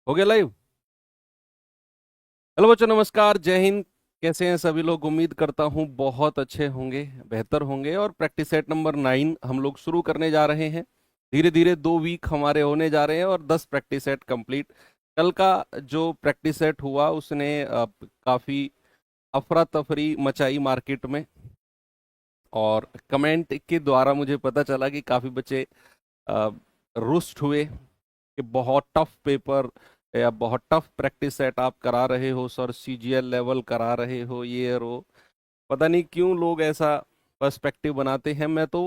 हो गया live. Hello बच्चों, नमस्कार, जय हिंद। कैसे हैं सभी लोग? उम्मीद करता हूं बहुत अच्छे होंगे, बेहतर होंगे। और प्रैक्टिस सेट नंबर 9 हम लोग शुरू करने जा रहे हैं। धीरे धीरे 2 वीक हमारे होने जा रहे हैं और 10 प्रैक्टिस सेट कंप्लीट। कल का जो प्रैक्टिस सेट हुआ उसने काफी अफरा तफरी मचाई मार्केट में। और कमेंट के द्वारा मुझे पता चला कि काफी बच्चे रुस्ट हुए कि बहुत टफ पेपर या बहुत टफ प्रैक्टिस सेट आप करा रहे हो सर, सीजीएल लेवल करा रहे हो, ये और वो। पता नहीं क्यों लोग ऐसा पर्सपेक्टिव बनाते हैं। मैं तो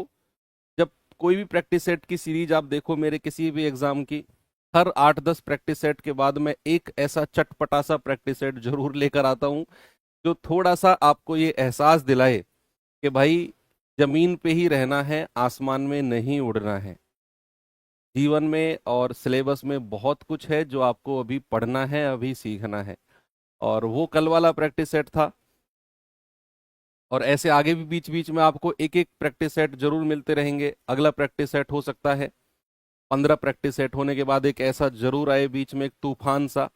जब कोई भी प्रैक्टिस सेट की सीरीज आप देखो मेरे किसी भी एग्जाम की, हर 8-10 प्रैक्टिस सेट के बाद मैं एक ऐसा चटपटा सा प्रैक्टिस सेट जरूर लेकर आता हूँ जो थोड़ा सा आपको ये एहसास दिलाए कि भाई जमीन पे ही रहना है, आसमान में नहीं उड़ना है। जीवन में और सिलेबस में बहुत कुछ है जो आपको अभी पढ़ना है, अभी सीखना है। और वो कल वाला प्रैक्टिस सेट था। और ऐसे आगे भी बीच बीच में आपको एक एक प्रैक्टिस सेट जरूर मिलते रहेंगे। अगला प्रैक्टिस सेट हो सकता है 15 प्रैक्टिस सेट होने के बाद एक ऐसा जरूर आए बीच में, एक तूफान सा।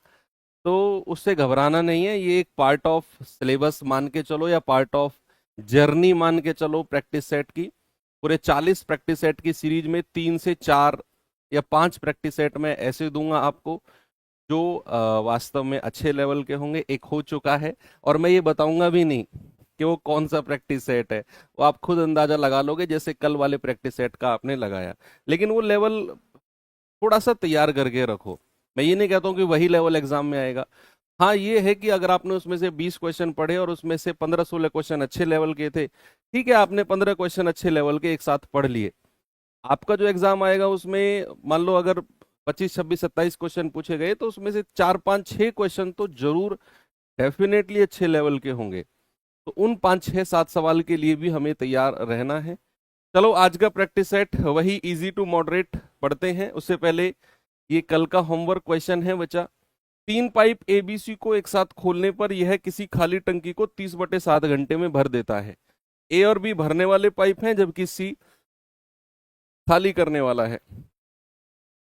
तो उससे घबराना नहीं है, ये एक पार्ट ऑफ सिलेबस मान के चलो या पार्ट ऑफ जर्नी मान के चलो प्रैक्टिस सेट की। पूरे 40 प्रैक्टिस सेट की सीरीज में 3 से 4 या 5 प्रैक्टिस सेट में ऐसे दूंगा आपको जो वास्तव में अच्छे लेवल के होंगे। एक हो चुका है और मैं ये बताऊंगा भी नहीं कि वो कौन सा प्रैक्टिस सेट है। वो आप खुद अंदाजा लगा लोगे जैसे कल वाले प्रैक्टिस सेट का आपने लगाया। लेकिन वो लेवल थोड़ा सा तैयार करके रखो। मैं ये नहीं कहता हूँ कि वही लेवल एग्जाम में आएगा। हाँ, ये है कि अगर आपने उसमें से 20 क्वेश्चन पढ़े और उसमें से 15-16 क्वेश्चन अच्छे लेवल के थे, ठीक है, आपने 15 क्वेश्चन अच्छे लेवल के एक साथ पढ़ लिए। आपका जो एग्जाम आएगा उसमें मान लो अगर 25, 26, 27 क्वेश्चन पूछे गए तो उसमें से 4, 5, 6 क्वेश्चन तो जरूर डेफिनेटली अच्छे लेवल के होंगे। तो उन 5, 6, 7 सवाल के लिए भी हमें तैयार रहना है। चलो आज का प्रैक्टिस सेट वही इजी टू मॉडरेट पढ़ते हैं। उससे पहले ये कल का होमवर्क क्वेश्चन है बच्चा। 3 पाइप एबीसी को एक साथ खोलने पर यह किसी खाली टंकी को 30/7 घंटे में भर देता है। ए और बी भरने वाले पाइप हैं जबकि सी खाली करने वाला है।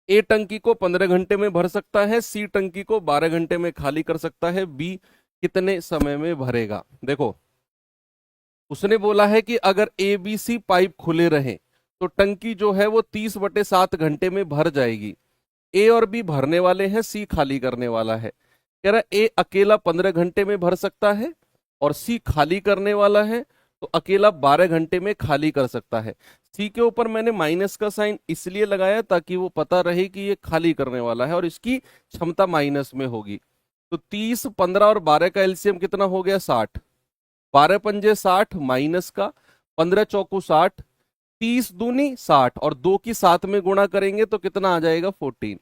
ए टंकी को 15 घंटे में भर सकता है, सी टंकी को 12 घंटे में खाली कर सकता है, बी कितने समय में भरेगा? देखो, उसने बोला है कि अगर ए बी सी पाइप खुले रहे तो टंकी जो है वो 30/7 घंटे में भर जाएगी। ए और बी भरने वाले हैं, सी खाली करने वाला है। कह रहा ए अकेला 15 घंटे में भर सकता है और सी खाली करने वाला है, तो अकेला 12 घंटे में खाली कर सकता है। सी के ऊपर मैंने माइनस का साइन इसलिए लगाया ताकि वो पता रहे कि ये खाली करने वाला है और इसकी क्षमता माइनस में होगी। तो 30, 15 और 12 का एलसीएम कितना हो गया? 60। 12 पंजे 60 माइनस का 15 चौकू 60, 30 दूनी 60 और 2 की साथ में गुणा करेंगे तो कितना आ जाएगा? 14,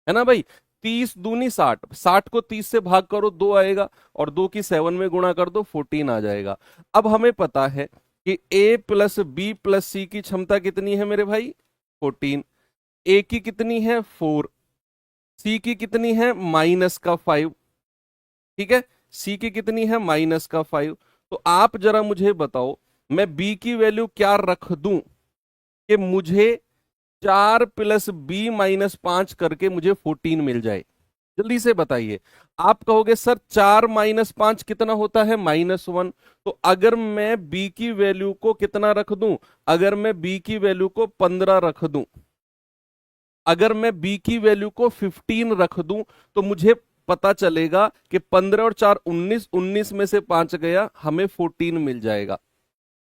है ना भाई? 30 दूनी 60, 60 को 30 से भाग करो 2 आएगा और 2 की 7 में गुणा कर दो 14 आ जाएगा। अब हमें पता है कि ए प्लस बी प्लस सी की क्षमता कितनी है मेरे भाई? 14। ए की कितनी है? 4। सी की कितनी है? -5। ठीक है, सी की कितनी है? -5। तो आप जरा मुझे बताओ, मैं बी की वैल्यू क्या रख दूं कि मुझे 4 + b - 5 करके मुझे 14 मिल जाए? जल्दी से बताइए। आप कहोगे सर 4 - 5 कितना होता है? -1। तो अगर मैं b की वैल्यू को कितना रख दूं? अगर मैं b की वैल्यू को 15 रख दूं, अगर मैं b की वैल्यू को 15 रख दूं, तो मुझे पता चलेगा कि 15 और 4 19, 19 में से 5 गया, हमें 14 मिल जाएगा।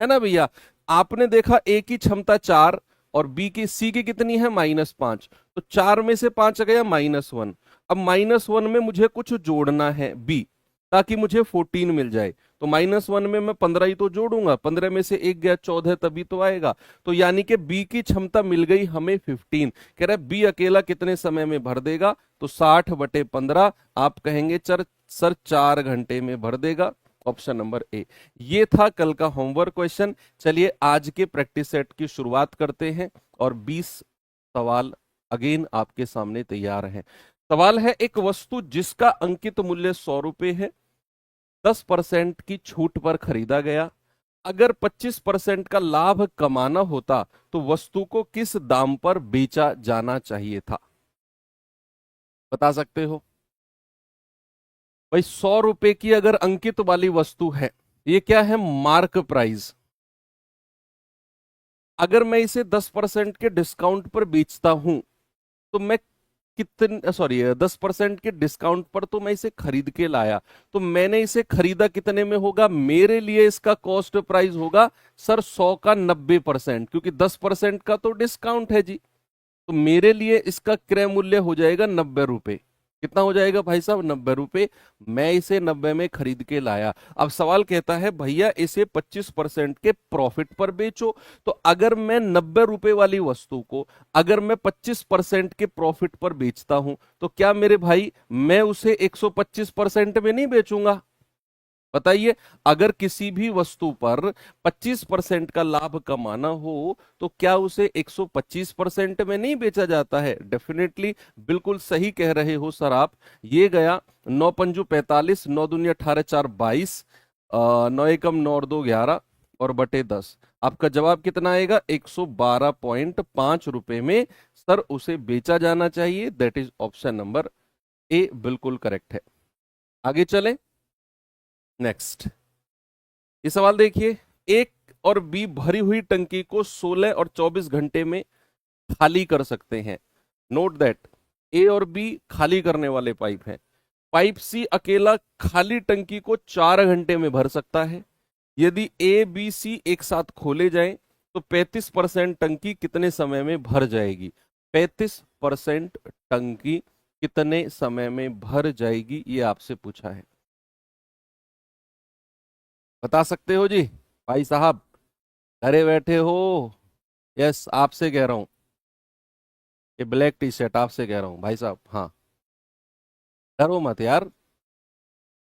है ना भैया? आपने देखा ए की क्षमता 4 और बी की सी की कितनी है? -5। तो 4 में से 5 गया -1। अब -1 में मुझे कुछ जोड़ना है बी, ताकि मुझे 14 मिल जाए। तो -1 में मैं 15 ही तो जोड़ूंगा, 15 में से 1 गया 14, तभी तो आएगा। तो यानी कि बी की क्षमता मिल गई हमें 15। कह रहा है बी अकेला कितने समय में भर देगा? तो 60/15। आप कहेंगे सर 4 घंटे में भर देगा। Option number A. ये था कल का होमवर्क क्वेश्चन। चलिए आज के प्रैक्टिस सेट की शुरुआत करते हैं और 20 सवाल अगेन आपके सामने तैयार हैं। सवाल है, एक वस्तु जिसका अंकित मूल्य 100 रुपए है, 10% की छूट पर खरीदा गया। अगर 25% का लाभ कमाना होता तो वस्तु को किस दाम पर बेचा जाना चाहिए था? बता सकते हो? भाई 100 रुपए की अगर अंकित वाली वस्तु है, ये क्या है? Mark price. अगर मैं इसे 10% के डिस्काउंट पर बेचता हूं तो मैं कितने, सॉरी, 10% के डिस्काउंट पर तो मैं इसे खरीद के लाया, तो मैंने इसे खरीदा कितने में होगा? मेरे लिए इसका कॉस्ट प्राइस होगा सर 100 का 90%, क्योंकि 10% का तो डिस्काउंट है जी। तो मेरे लिए इसका क्रय मूल्य हो जाएगा 90 रुपए। कितना हो जाएगा भाई साहब? 90 रुपए। मैं इसे 90 में खरीद के लाया। अब सवाल कहता है भैया इसे 25% के प्रॉफिट पर बेचो। तो अगर मैं 90 रुपए वाली वस्तु को अगर मैं 25% के प्रॉफिट पर बेचता हूं, तो क्या मेरे भाई मैं उसे 125% में नहीं बेचूंगा? बताइए, अगर किसी भी वस्तु पर 25% का लाभ कमाना हो तो क्या उसे 125% में नहीं बेचा जाता है? डेफिनेटली, बिल्कुल सही कह रहे हो सर आप। ये गया 9 पंजू 45, 9 दूनी 18, 4 22, 9 एकम 9 और 2 11 और बटे 10। आपका जवाब कितना आएगा? 112.5 रुपए में सर उसे बेचा जाना चाहिए। That is option number A, बिल्कुल करेक्ट है। आगे चलें। नेक्स्ट, ये सवाल देखिए। एक और बी भरी हुई टंकी को 16 और 24 घंटे में खाली कर सकते हैं। नोट दैट ए और बी खाली करने वाले पाइप हैं। पाइप सी अकेला खाली टंकी को 4 घंटे में भर सकता है। यदि ए बी सी एक साथ खोले जाएं तो 35% टंकी कितने समय में भर जाएगी? 35% टंकी कितने समय में भर जाएगी, ये आपसे पूछा है। बता सकते हो जी भाई साहब? घरे बैठे हो? यस, आपसे कह रहा हूं। ये ब्लैक टी शर्ट आपसे कह रहा हूं भाई साहब। हाँ, डरो मत यार।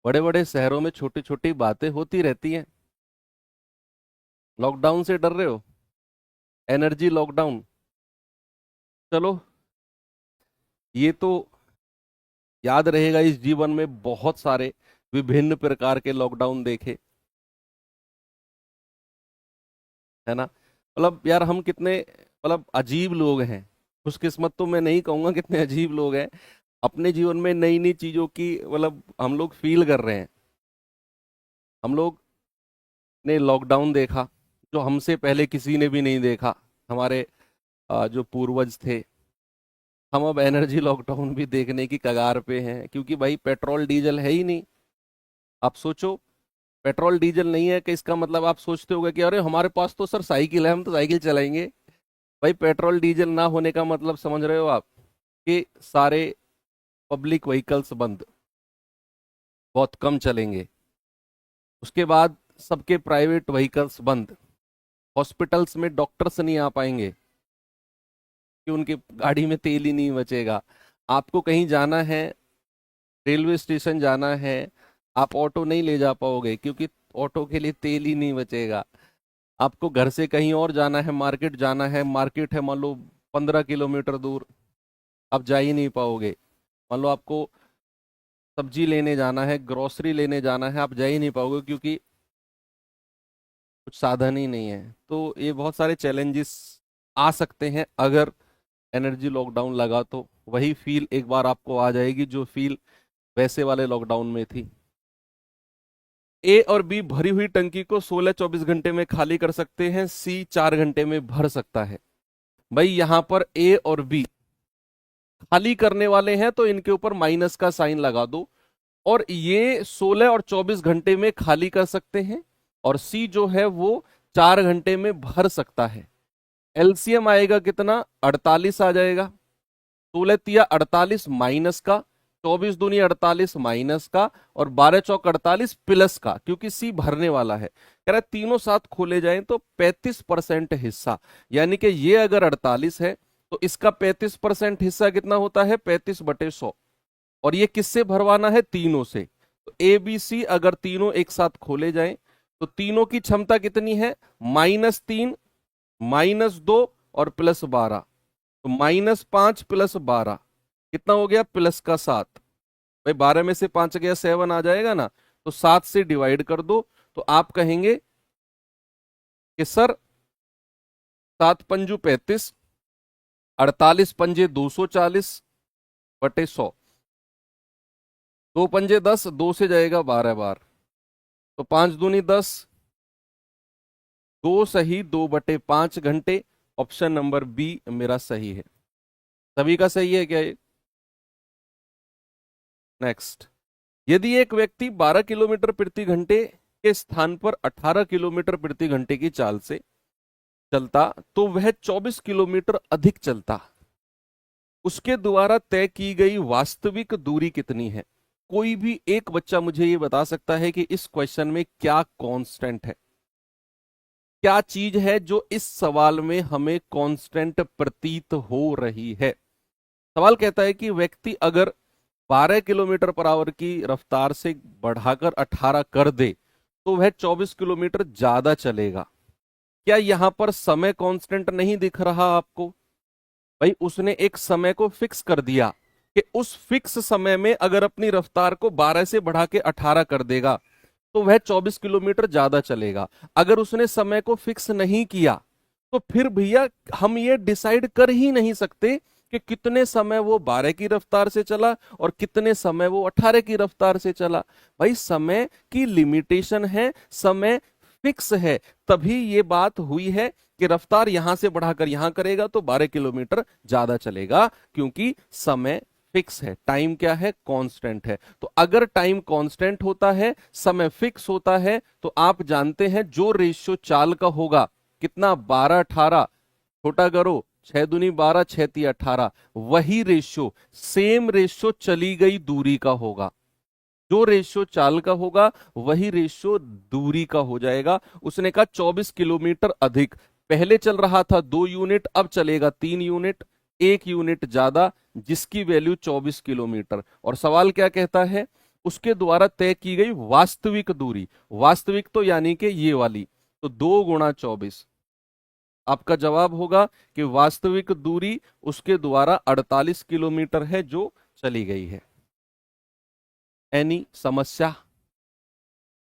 बड़े बड़े शहरों में छोटी छोटी बातें होती रहती हैं। लॉकडाउन से डर रहे हो? Energy lockdown. चलो, ये तो याद रहेगा। इस जीवन में बहुत सारे विभिन्न प्रकार के लॉकडाउन देखे, है ना? मतलब यार हम कितने मतलब अजीब लोग हैं। खुशकिस्मत तो मैं नहीं कहूंगा, कितने अजीब लोग हैं। अपने जीवन में नई नई चीजों की मतलब हम लोग फील कर रहे हैं। हम लोग ने लॉकडाउन देखा जो हमसे पहले किसी ने भी नहीं देखा। हमारे जो पूर्वज थे। हम अब एनर्जी लॉकडाउन भी देखने की कगार पे हैं, क्योंकि भाई पेट्रोल डीजल है ही नहीं। आप सोचो, पेट्रोल डीजल नहीं है कि इसका मतलब आप सोचते होगे कि अरे हमारे पास तो सर साइकिल है, हम तो साइकिल चलाएंगे। भाई पेट्रोल डीजल ना होने का मतलब समझ रहे हो आप? कि सारे पब्लिक व्हीकल्स बंद, बहुत कम चलेंगे। उसके बाद सबके प्राइवेट व्हीकल्स बंद। हॉस्पिटल्स में डॉक्टर्स नहीं आ पाएंगे कि उनकी गाड़ी में तेल ही नहीं बचेगा। आपको कहीं जाना है, रेलवे स्टेशन जाना है, आप ऑटो नहीं ले जा पाओगे क्योंकि ऑटो के लिए तेल ही नहीं बचेगा। आपको घर से कहीं और जाना है, मार्केट जाना है, मार्केट है मान लो 15 किलोमीटर दूर, आप जा ही नहीं पाओगे। मान लो आपको सब्जी लेने जाना है, ग्रोसरी लेने जाना है, आप जा ही नहीं पाओगे क्योंकि कुछ साधन ही नहीं है। तो ये बहुत सारे चैलेंजेस आ सकते हैं। अगर एनर्जी लॉकडाउन लगा तो वही फील एक बार आपको आ जाएगी जो फील वैसे वाले लॉकडाउन में थी। ए और बी भरी हुई टंकी को 16-24 घंटे में खाली कर सकते हैं, सी 4 घंटे में भर सकता है। भाई यहां पर ए और बी खाली करने वाले हैं तो इनके ऊपर माइनस का साइन लगा दो। और ये 16 और 24 घंटे में खाली कर सकते हैं, और सी जो है वो 4 घंटे में भर सकता है। एलसीएम आएगा कितना? 48 आ जाएगा। 16 तिया 48 माइनस का, 24 दूनी 48 माइनस का, और 12 चौक 48 प्लस का, क्योंकि सी भरने वाला है। कह रहा है तीनों साथ खोले जाएं तो 35% हिस्सा, यानी कि ये अगर 48 है तो इसका 35% हिस्सा कितना होता है? 35/100। और ये किससे भरवाना है? तीनों से। तो ए बी सी अगर तीनों एक साथ खोले जाएं तो तीनों की क्षमता कितनी है? -3, -2 और +12। तो -5 +12 कितना हो गया? +7। भाई 12 में से 5 गया 7 आ जाएगा ना। तो 7 से डिवाइड कर दो तो आप कहेंगे कि सर 7 पंजू 35, 48 पंजे 240/100। दो पंजे 10, दो से जाएगा 12 बार, तो 5 दूनी 10, दो सही 2/5 घंटे। ऑप्शन नंबर बी मेरा सही है। सभी का सही है क्या ये? नेक्स्ट, यदि एक व्यक्ति 12 किलोमीटर प्रति घंटे के स्थान पर 18 किलोमीटर प्रति घंटे की चाल से चलता तो वह 24 किलोमीटर अधिक चलता, उसके द्वारा तय की गई वास्तविक दूरी कितनी है? कोई भी एक बच्चा मुझे ये बता सकता है कि इस क्वेश्चन में क्या कांस्टेंट है, क्या चीज है जो इस सवाल में हमें कांस्टेंट प्रतीत हो रही है? सवाल कहता है कि व्यक्ति अगर 12 किलोमीटर पर आवर की रफ्तार से बढ़ाकर 18 कर दे तो वह 24 किलोमीटर ज्यादा चलेगा। क्या यहां पर समय कांस्टेंट नहीं दिख रहा आपको? भाई उसने एक समय को फिक्स कर दिया कि उस फिक्स समय में अगर अपनी रफ्तार को 12 से बढ़ा के 18 कर देगा तो वह 24 किलोमीटर ज्यादा चलेगा। अगर उसने समय को फिक्स नहीं किया तो फिर भैया हम ये डिसाइड कर ही नहीं सकते कि कितने समय वो 12 की रफ्तार से चला और कितने समय वो 18 की रफ्तार से चला। भाई समय की लिमिटेशन है, समय फिक्स है, तभी ये बात हुई है कि रफ्तार यहां से बढ़ाकर यहां करेगा तो 12 किलोमीटर ज्यादा चलेगा, क्योंकि समय फिक्स है। टाइम क्या है? कांस्टेंट है। तो अगर टाइम कांस्टेंट होता है, समय फिक्स होता है, तो आप जानते हैं जो रेशियो चाल का होगा, कितना, 12-18, छोटा करो, 6 दूनी 12, 6 ती 18, वही रेशियो, सेम रेशियो चली गई दूरी का होगा। जो रेशियो चाल का होगा वही रेशियो दूरी का हो जाएगा। उसने कहा 24 किलोमीटर अधिक, पहले चल रहा था 2 यूनिट, अब चलेगा 3 यूनिट, 1 यूनिट ज्यादा, जिसकी वैल्यू 24 किलोमीटर। और सवाल क्या कहता है? उसके द्वारा तय की गई वास्तविक दूरी, वास्तविक तो यानी कि ये वाली, तो 2 गुणा 24। आपका जवाब होगा कि वास्तविक दूरी उसके द्वारा 48 किलोमीटर है जो चली गई है। एनी समस्या?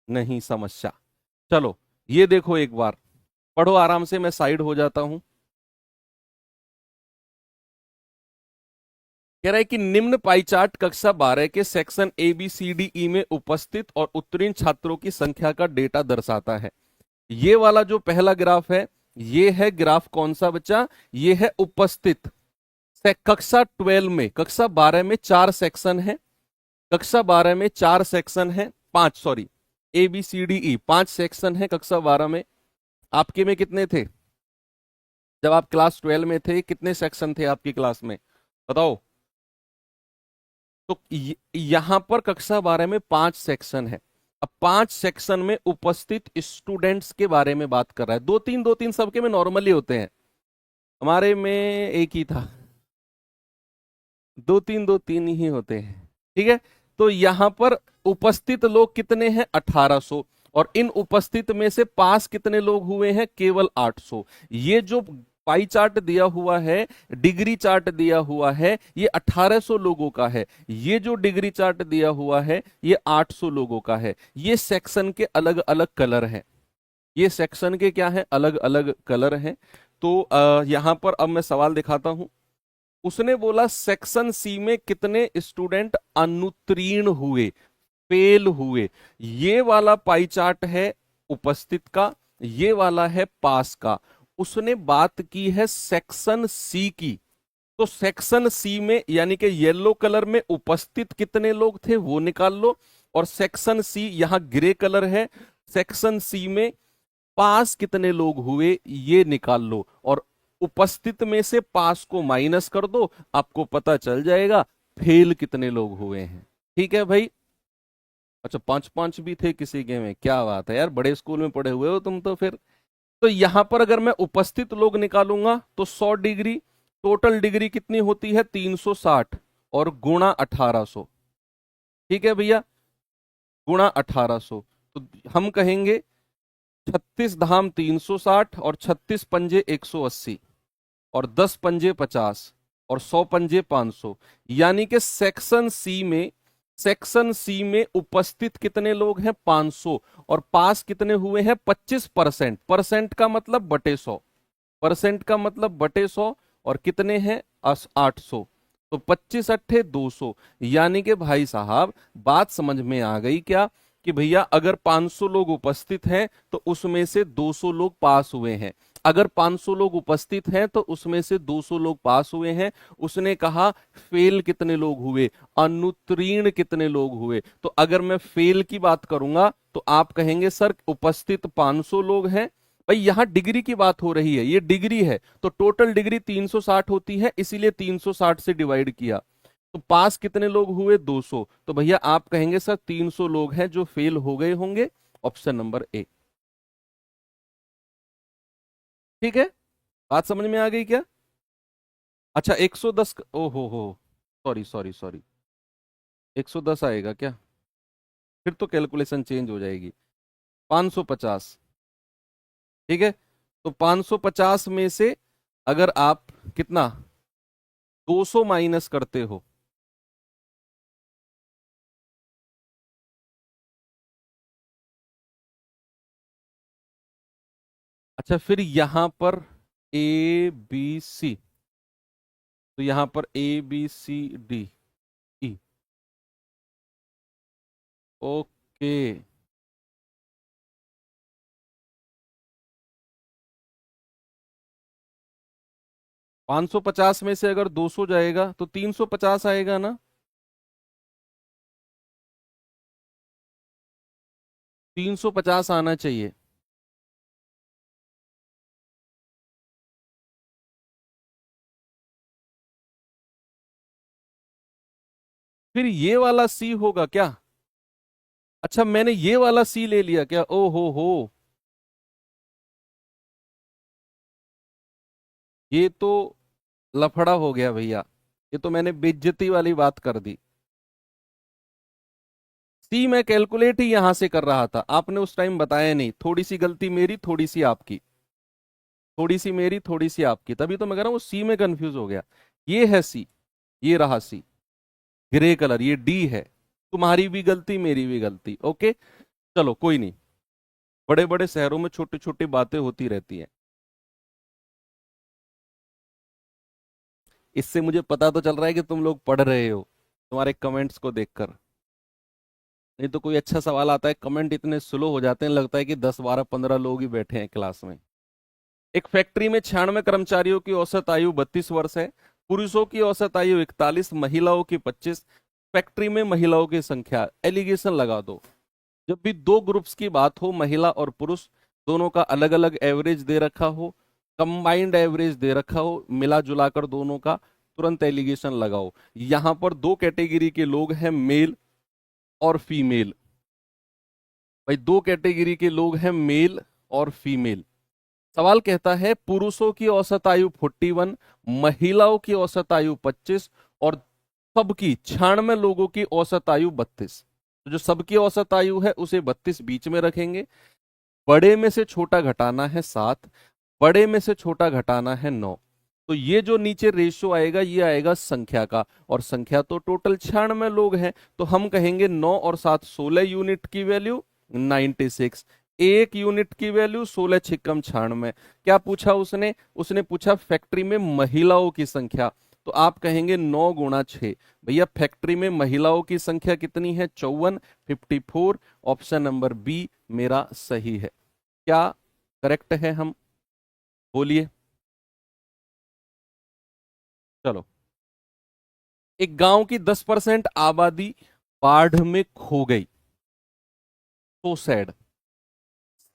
नहीं समस्या। चलो ये देखो एक बार, पढ़ो आराम से, मैं साइड हो जाता हूं। कह रहा है कि निम्न पाई चार्ट कक्षा 12 के section A B C D E में उपस्थित और उत्तीर्ण छात्रों की संख्या का डेटा दर्शाता है। ये वाला जो पहला ग्राफ है, ये है ग्राफ कौन सा बच्चा? ये है उपस्थित। कक्षा 12 में, कक्षा 12 में 4 सेक्शन है, कक्षा 12 में 4 सेक्शन है, 5, sorry, A B C D E 5 section है कक्षा 12 में। आपके में कितने थे जब आप क्लास 12 में थे? कितने सेक्शन थे आपकी क्लास में, बताओ? तो यहां पर कक्षा 12 में 5 सेक्शन है। अब 5 सेक्शन में उपस्थित स्टूडेंट्स के बारे में बात कर रहा है। दो तीन सबके में नॉर्मली होते हैं, हमारे में एक ही था, दो तीन ही होते हैं। ठीक है, तो यहां पर उपस्थित लोग कितने हैं? 1800। और इन उपस्थित में से पास कितने लोग हुए हैं? केवल 800। ये जो पाई चार्ट दिया हुआ है, डिग्री चार्ट दिया हुआ है, ये 1800 लोगों का है। ये जो डिग्री चार्ट दिया हुआ है ये 800 लोगों का है। ये सेक्शन के अलग अलग कलर हैं, ये सेक्शन के क्या है? अलग अलग कलर हैं। तो यहां पर अब मैं सवाल दिखाता हूं। उसने बोला सेक्शन सी में कितने स्टूडेंट अनुत्तीर्ण हुए, फेल हुए। ये वाला पाई चार्ट है उपस्थित का, ये वाला है पास का। उसने बात की है सेक्शन सी की। तो सेक्शन सी में यानी कि येलो कलर में उपस्थित कितने लोग थे वो निकाल लो, और सेक्शन सी यहां ग्रे कलर है, सेक्शन सी में पास कितने लोग हुए ये निकाल लो, और उपस्थित में से पास को माइनस कर दो, आपको पता चल जाएगा फेल कितने लोग हुए हैं। ठीक है भाई? अच्छा, 5-5 भी थे किसी के में, क्या बात है यार, बड़े स्कूल में पढ़े हुए हो तुम तो फिर। तो यहां पर अगर मैं उपस्थित लोग निकालूंगा तो 100 डिग्री, टोटल डिग्री कितनी होती है? 360, और गुणा 1800। ठीक है भैया, गुणा 1800। तो हम कहेंगे 36 धाम 360 और 36 पंजे 180 और 10 पंजे 50 और 100 पंजे 500। यानी कि सेक्शन सी में उपस्थित कितने लोग हैं? 500, और पास कितने हुए हैं? 25%। परसेंट का मतलब बटे 100, परसेंट का मतलब बटे 100, और कितने हैं? 800। तो 25 अट्ठे 200, यानी कि भाई साहब बात समझ में आ गई क्या, कि भैया अगर 500 लोग उपस्थित हैं तो उसमें से 200 लोग पास हुए हैं। अगर 500 लोग उपस्थित हैं तो उसमें से 200 लोग पास हुए हैं। उसने कहा फेल कितने लोग हुए, अनुत्तीर्ण कितने लोग हुए। तो अगर मैं फेल की बात करूंगा तो आप कहेंगे सर उपस्थित 500 लोग हैं। भाई यहां डिग्री की बात हो रही है, ये डिग्री है, तो टोटल डिग्री 360 होती है, इसीलिए 360 से डिवाइड किया। तो पास कितने लोग हुए, 200। तो भैया आप कहेंगे सर 300 लोग हैं जो फेल हो गए होंगे, ऑप्शन नंबर ए। ठीक है, बात समझ में आ गई क्या? अच्छा 110, ओहो हो, सॉरी सॉरी सॉरी, 110 आएगा क्या? फिर तो कैलकुलेशन चेंज हो जाएगी। 550, ठीक है। तो 550 में से अगर आप कितना 200 माइनस करते हो, अच्छा फिर यहां पर ए बी सी, तो यहां पर A B C D E, okay. 550 में से अगर 200 जाएगा तो 350 आएगा ना। 350 आना चाहिए। फिर ये वाला सी होगा क्या? अच्छा मैंने ये वाला सी ले लिया क्या, ओ हो, ये तो लफड़ा हो गया भैया, ये तो मैंने बेइज्जती वाली बात कर दी। सी मैं कैलकुलेट ही यहां से कर रहा था, आपने उस टाइम बताया नहीं, थोड़ी सी गलती मेरी थोड़ी सी आपकी, थोड़ी सी मेरी थोड़ी सी आपकी, तभी तो मैं कह रहा हूं सी में कंफ्यूज हो गया। ये है सी, ये रहा सी, ग्रे कलर, ये डी है। तुम्हारी भी गलती मेरी भी गलती, ओके। चलो कोई नहीं, बड़े बड़े शहरों में छोटी छोटी बातें होती रहती हैं। इससे मुझे पता तो चल रहा है कि तुम लोग पढ़ रहे हो, तुम्हारे कमेंट्स को देखकर। नहीं तो कोई अच्छा सवाल आता है, कमेंट इतने स्लो हो जाते हैं, लगता है कि 10 12 15 लोग ही बैठे हैं क्लास में। एक फैक्ट्री में 96 कर्मचारियों की औसत आयु 32 वर्ष है। पुरुषों की औसत आयु 41, महिलाओं की 25। फैक्ट्री में महिलाओं की संख्या, एलिगेशन लगा दो। जब भी दो ग्रुप्स की बात हो, महिला और पुरुष दोनों का अलग अलग एवरेज दे रखा हो, कंबाइंड एवरेज दे रखा हो, मिला जुला कर दोनों का, तुरंत एलिगेशन लगाओ। यहां पर दो कैटेगरी के लोग हैं, मेल और फीमेल। भाई दो कैटेगरी के लोग हैं, मेल और फीमेल। सवाल कहता है पुरुषों की औसत आयु 41, महिलाओं की औसत आयु 25, और सबकी 96 लोगों की औसत आयु 32। तो जो सबकी औसत आयु है उसे 32 बीच में रखेंगे। बड़े में से छोटा घटाना है 7, बड़े में से छोटा घटाना है 9। तो ये जो नीचे रेशियो आएगा ये आएगा संख्या का, और संख्या तो टोटल 96 लोग हैं, तो हम कहेंगे 9 और 7 16 यूनिट की वैल्यू 96। एक यूनिट की वैल्यू 16 छिक्कम 96। क्या पूछा उसने, उसने पूछा फैक्ट्री में महिलाओं की संख्या, तो आप कहेंगे 9 गुणा 6। भैया फैक्ट्री में महिलाओं की संख्या कितनी है, 54, 54। ऑप्शन नंबर बी मेरा सही है। क्या करेक्ट है हम, बोलिए। चलो, एक गांव की 10% आबादी बाढ़ में खो गई, तो सैड।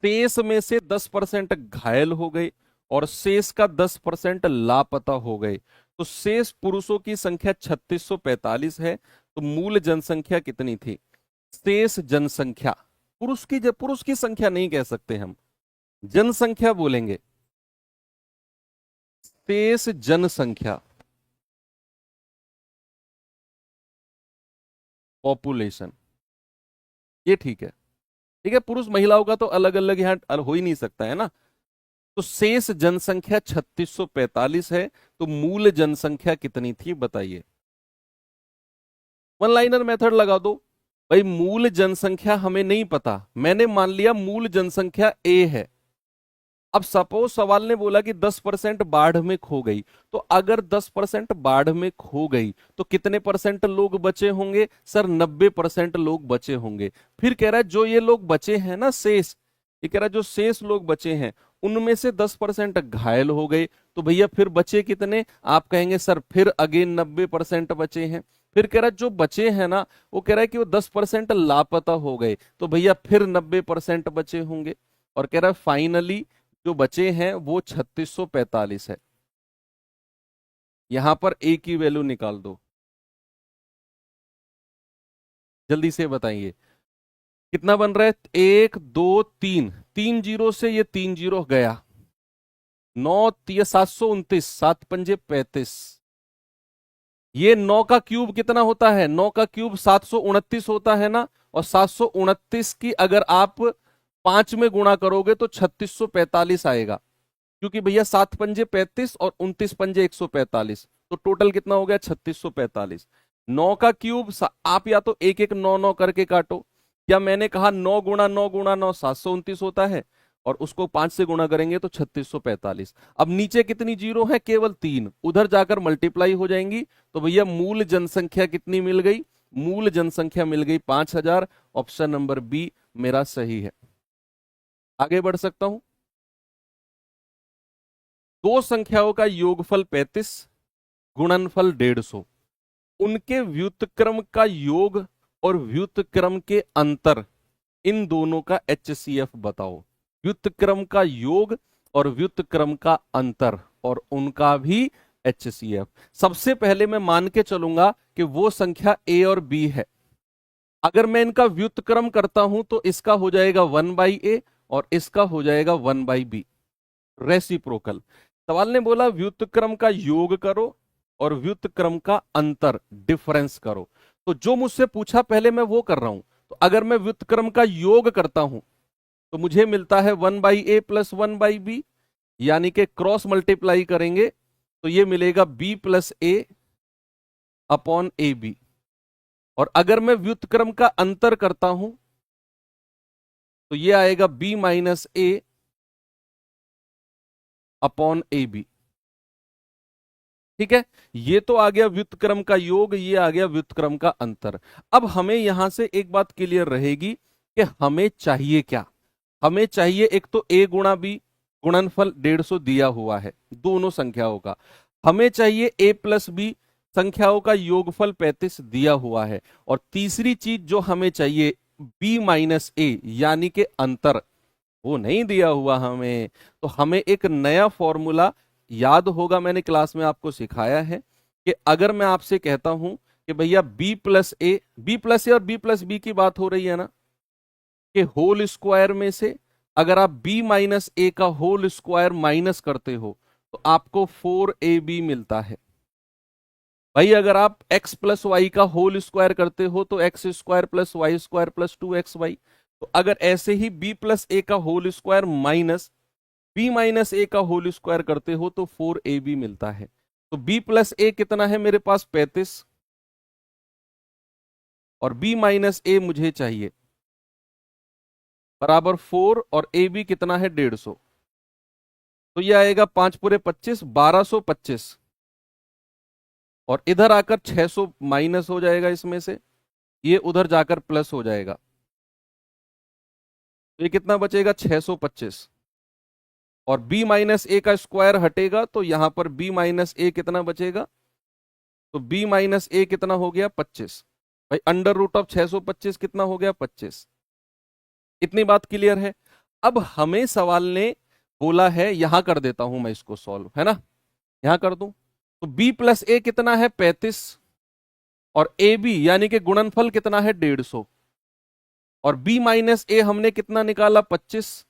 शेष में से 10% घायल हो गए, और शेष का 10% लापता हो गए। तो शेष पुरुषों की संख्या 3645 है, तो मूल जनसंख्या कितनी थी? शेष जनसंख्या, पुरुष की संख्या नहीं कह सकते हम, जनसंख्या बोलेंगे। शेष जनसंख्या, पॉपुलेशन, ये ठीक है। ठीक है, पुरुष महिलाओं का तो अलग अलग यहाँ हो ही नहीं सकता है ना। तो शेष जनसंख्या 3645 है, तो मूल जनसंख्या कितनी थी बताइए। वन लाइनर मेथड लगा दो। भाई मूल जनसंख्या हमें नहीं पता, मैंने मान लिया मूल जनसंख्या ए है, अब सपोज सवाल ने बोला कि 10% बाढ़ में खो गई, तो अगर 10% बाढ़ में खो गई तो कितने परसेंट लोग बचे होंगे? सर 90% लोग बचे होंगे। फिर कह रहा है जो ये लोग बचे हैं ना शेष, ये कह रहा है जो शेष लोग बचे हैं उनमें से 10% घायल हो गए, तो भैया फिर बचे कितने? आप कहेंगे सर फिर अगेन 90% बचे हैं। फिर कह रहा है जो बचे हैं ना, वो कह रहा है कि वो 10% लापता हो गए, तो भैया फिर 90% बचे होंगे। और कह रहा है फाइनली जो बचे हैं वो 3645 है। यहां पर ए की वैल्यू निकाल दो, जल्दी से बताइए कितना बन रहा है। 1 2 3, 3 जीरो से ये 3 जीरो गया, 9 729, 7 पंजे 35। ये 9 का क्यूब कितना होता है? 9 का क्यूब 729 होता है ना, और 729 की अगर आप 5 में गुणा करोगे तो 3645 आएगा, क्योंकि भैया 7 पंजे 35 और 29 पंजे 145, तो टोटल कितना हो गया? 3645। 9 का क्यूब आप या तो एक एक 9 9 करके काटो, या मैंने कहा 9 गुणा 9 गुणा 9 729 होता है, और उसको 5 से गुणा करेंगे तो 3645। अब नीचे कितनी जीरो है? केवल 3, उधर जाकर मल्टीप्लाई हो जाएंगी, तो भैया मूल जनसंख्या कितनी मिल गई? मूल जनसंख्या मिल गई 5000। ऑप्शन नंबर बी मेरा सही है। आगे बढ़ सकता हूं। दो संख्याओं का योगफल 35, गुणनफल 150, उनके व्युत्क्रम का योग और व्युत्क्रम के अंतर, इन दोनों का HCF बताओ। व्युत्क्रम का योग और व्युत्क्रम का अंतर और उनका भी HCF। सबसे पहले मैं मान के चलूंगा कि वो संख्या A और B है। अगर मैं इनका व्युत्क्रम करता हूं तो इसका हो जाएगा 1/A और इसका हो जाएगा 1/B, रेसिप्रोकल। सवाल ने बोला व्युत्क्रम का योग करो और व्युत्क्रम का अंतर, डिफरेंस करो। तो जो मुझसे पूछा पहले मैं वो कर रहा हूं। तो अगर मैं व्युत्क्रम का योग करता हूं तो मुझे मिलता है 1/A प्लस 1/B, यानी कि क्रॉस मल्टीप्लाई करेंगे तो ये मिलेगा B plus A upon AB। और अगर मैं व्युत्क्रम का अंतर करता हूं तो ये आएगा B minus A upon AB। ठीक है, ये तो आ गया व्युत्क्रम का योग, ये आ गया व्युत्क्रम का अंतर। अब हमें यहां से एक बात क्लियर रहेगी कि हमें चाहिए क्या। हमें चाहिए एक तो A गुणा B, गुणनफल 150 दिया हुआ है दोनों संख्याओं का। हमें चाहिए A प्लस B, संख्याओं का योगफल 35 दिया हुआ है। और तीसरी चीज जो हमें चाहिए B माइनस A, यानी कि अंतर, वो नहीं दिया हुआ हमें। तो हमें एक नया फॉर्मूला, याद होगा मैंने क्लास में आपको सिखाया है कि अगर मैं आपसे कहता हूं कि भैया B प्लस A, और B प्लस बी की बात हो रही है ना, कि होल स्क्वायर में से अगर आप B माइनस A का होल स्क्वायर माइनस करते हो तो आपको 4AB मिलता है। भाई अगर आप x प्लस वाई का होल स्क्वायर करते हो तो x square plus y square plus 2xy। तो अगर ऐसे ही B प्लस ए का whole square minus B minus a का होल स्क्वायर करते हो तो 4AB मिलता है। तो B प्लस ए कितना है मेरे पास? 35, और B माइनस ए मुझे चाहिए बराबर 4, और AB कितना है? 150। तो ये आएगा 5 पूरे 25, 1225, और इधर आकर 600 माइनस हो जाएगा इसमें से, ये उधर जाकर प्लस हो जाएगा, तो ये कितना बचेगा? 625। और B माइनस ए का स्क्वायर हटेगा तो यहां पर B माइनस ए कितना बचेगा? तो B माइनस ए कितना हो गया? 25। भाई अंडर रूट ऑफ 625 कितना हो गया? 25। इतनी बात क्लियर है। अब हमें सवाल ने बोला है, यहां कर देता हूं मैं इसको सॉल्व, है ना, यहां कर दूं। तो B प्लस ए कितना है? 35, और ए बी यानी कि गुणनफल कितना है? 150, और B माइनस ए हमने कितना निकाला? 25,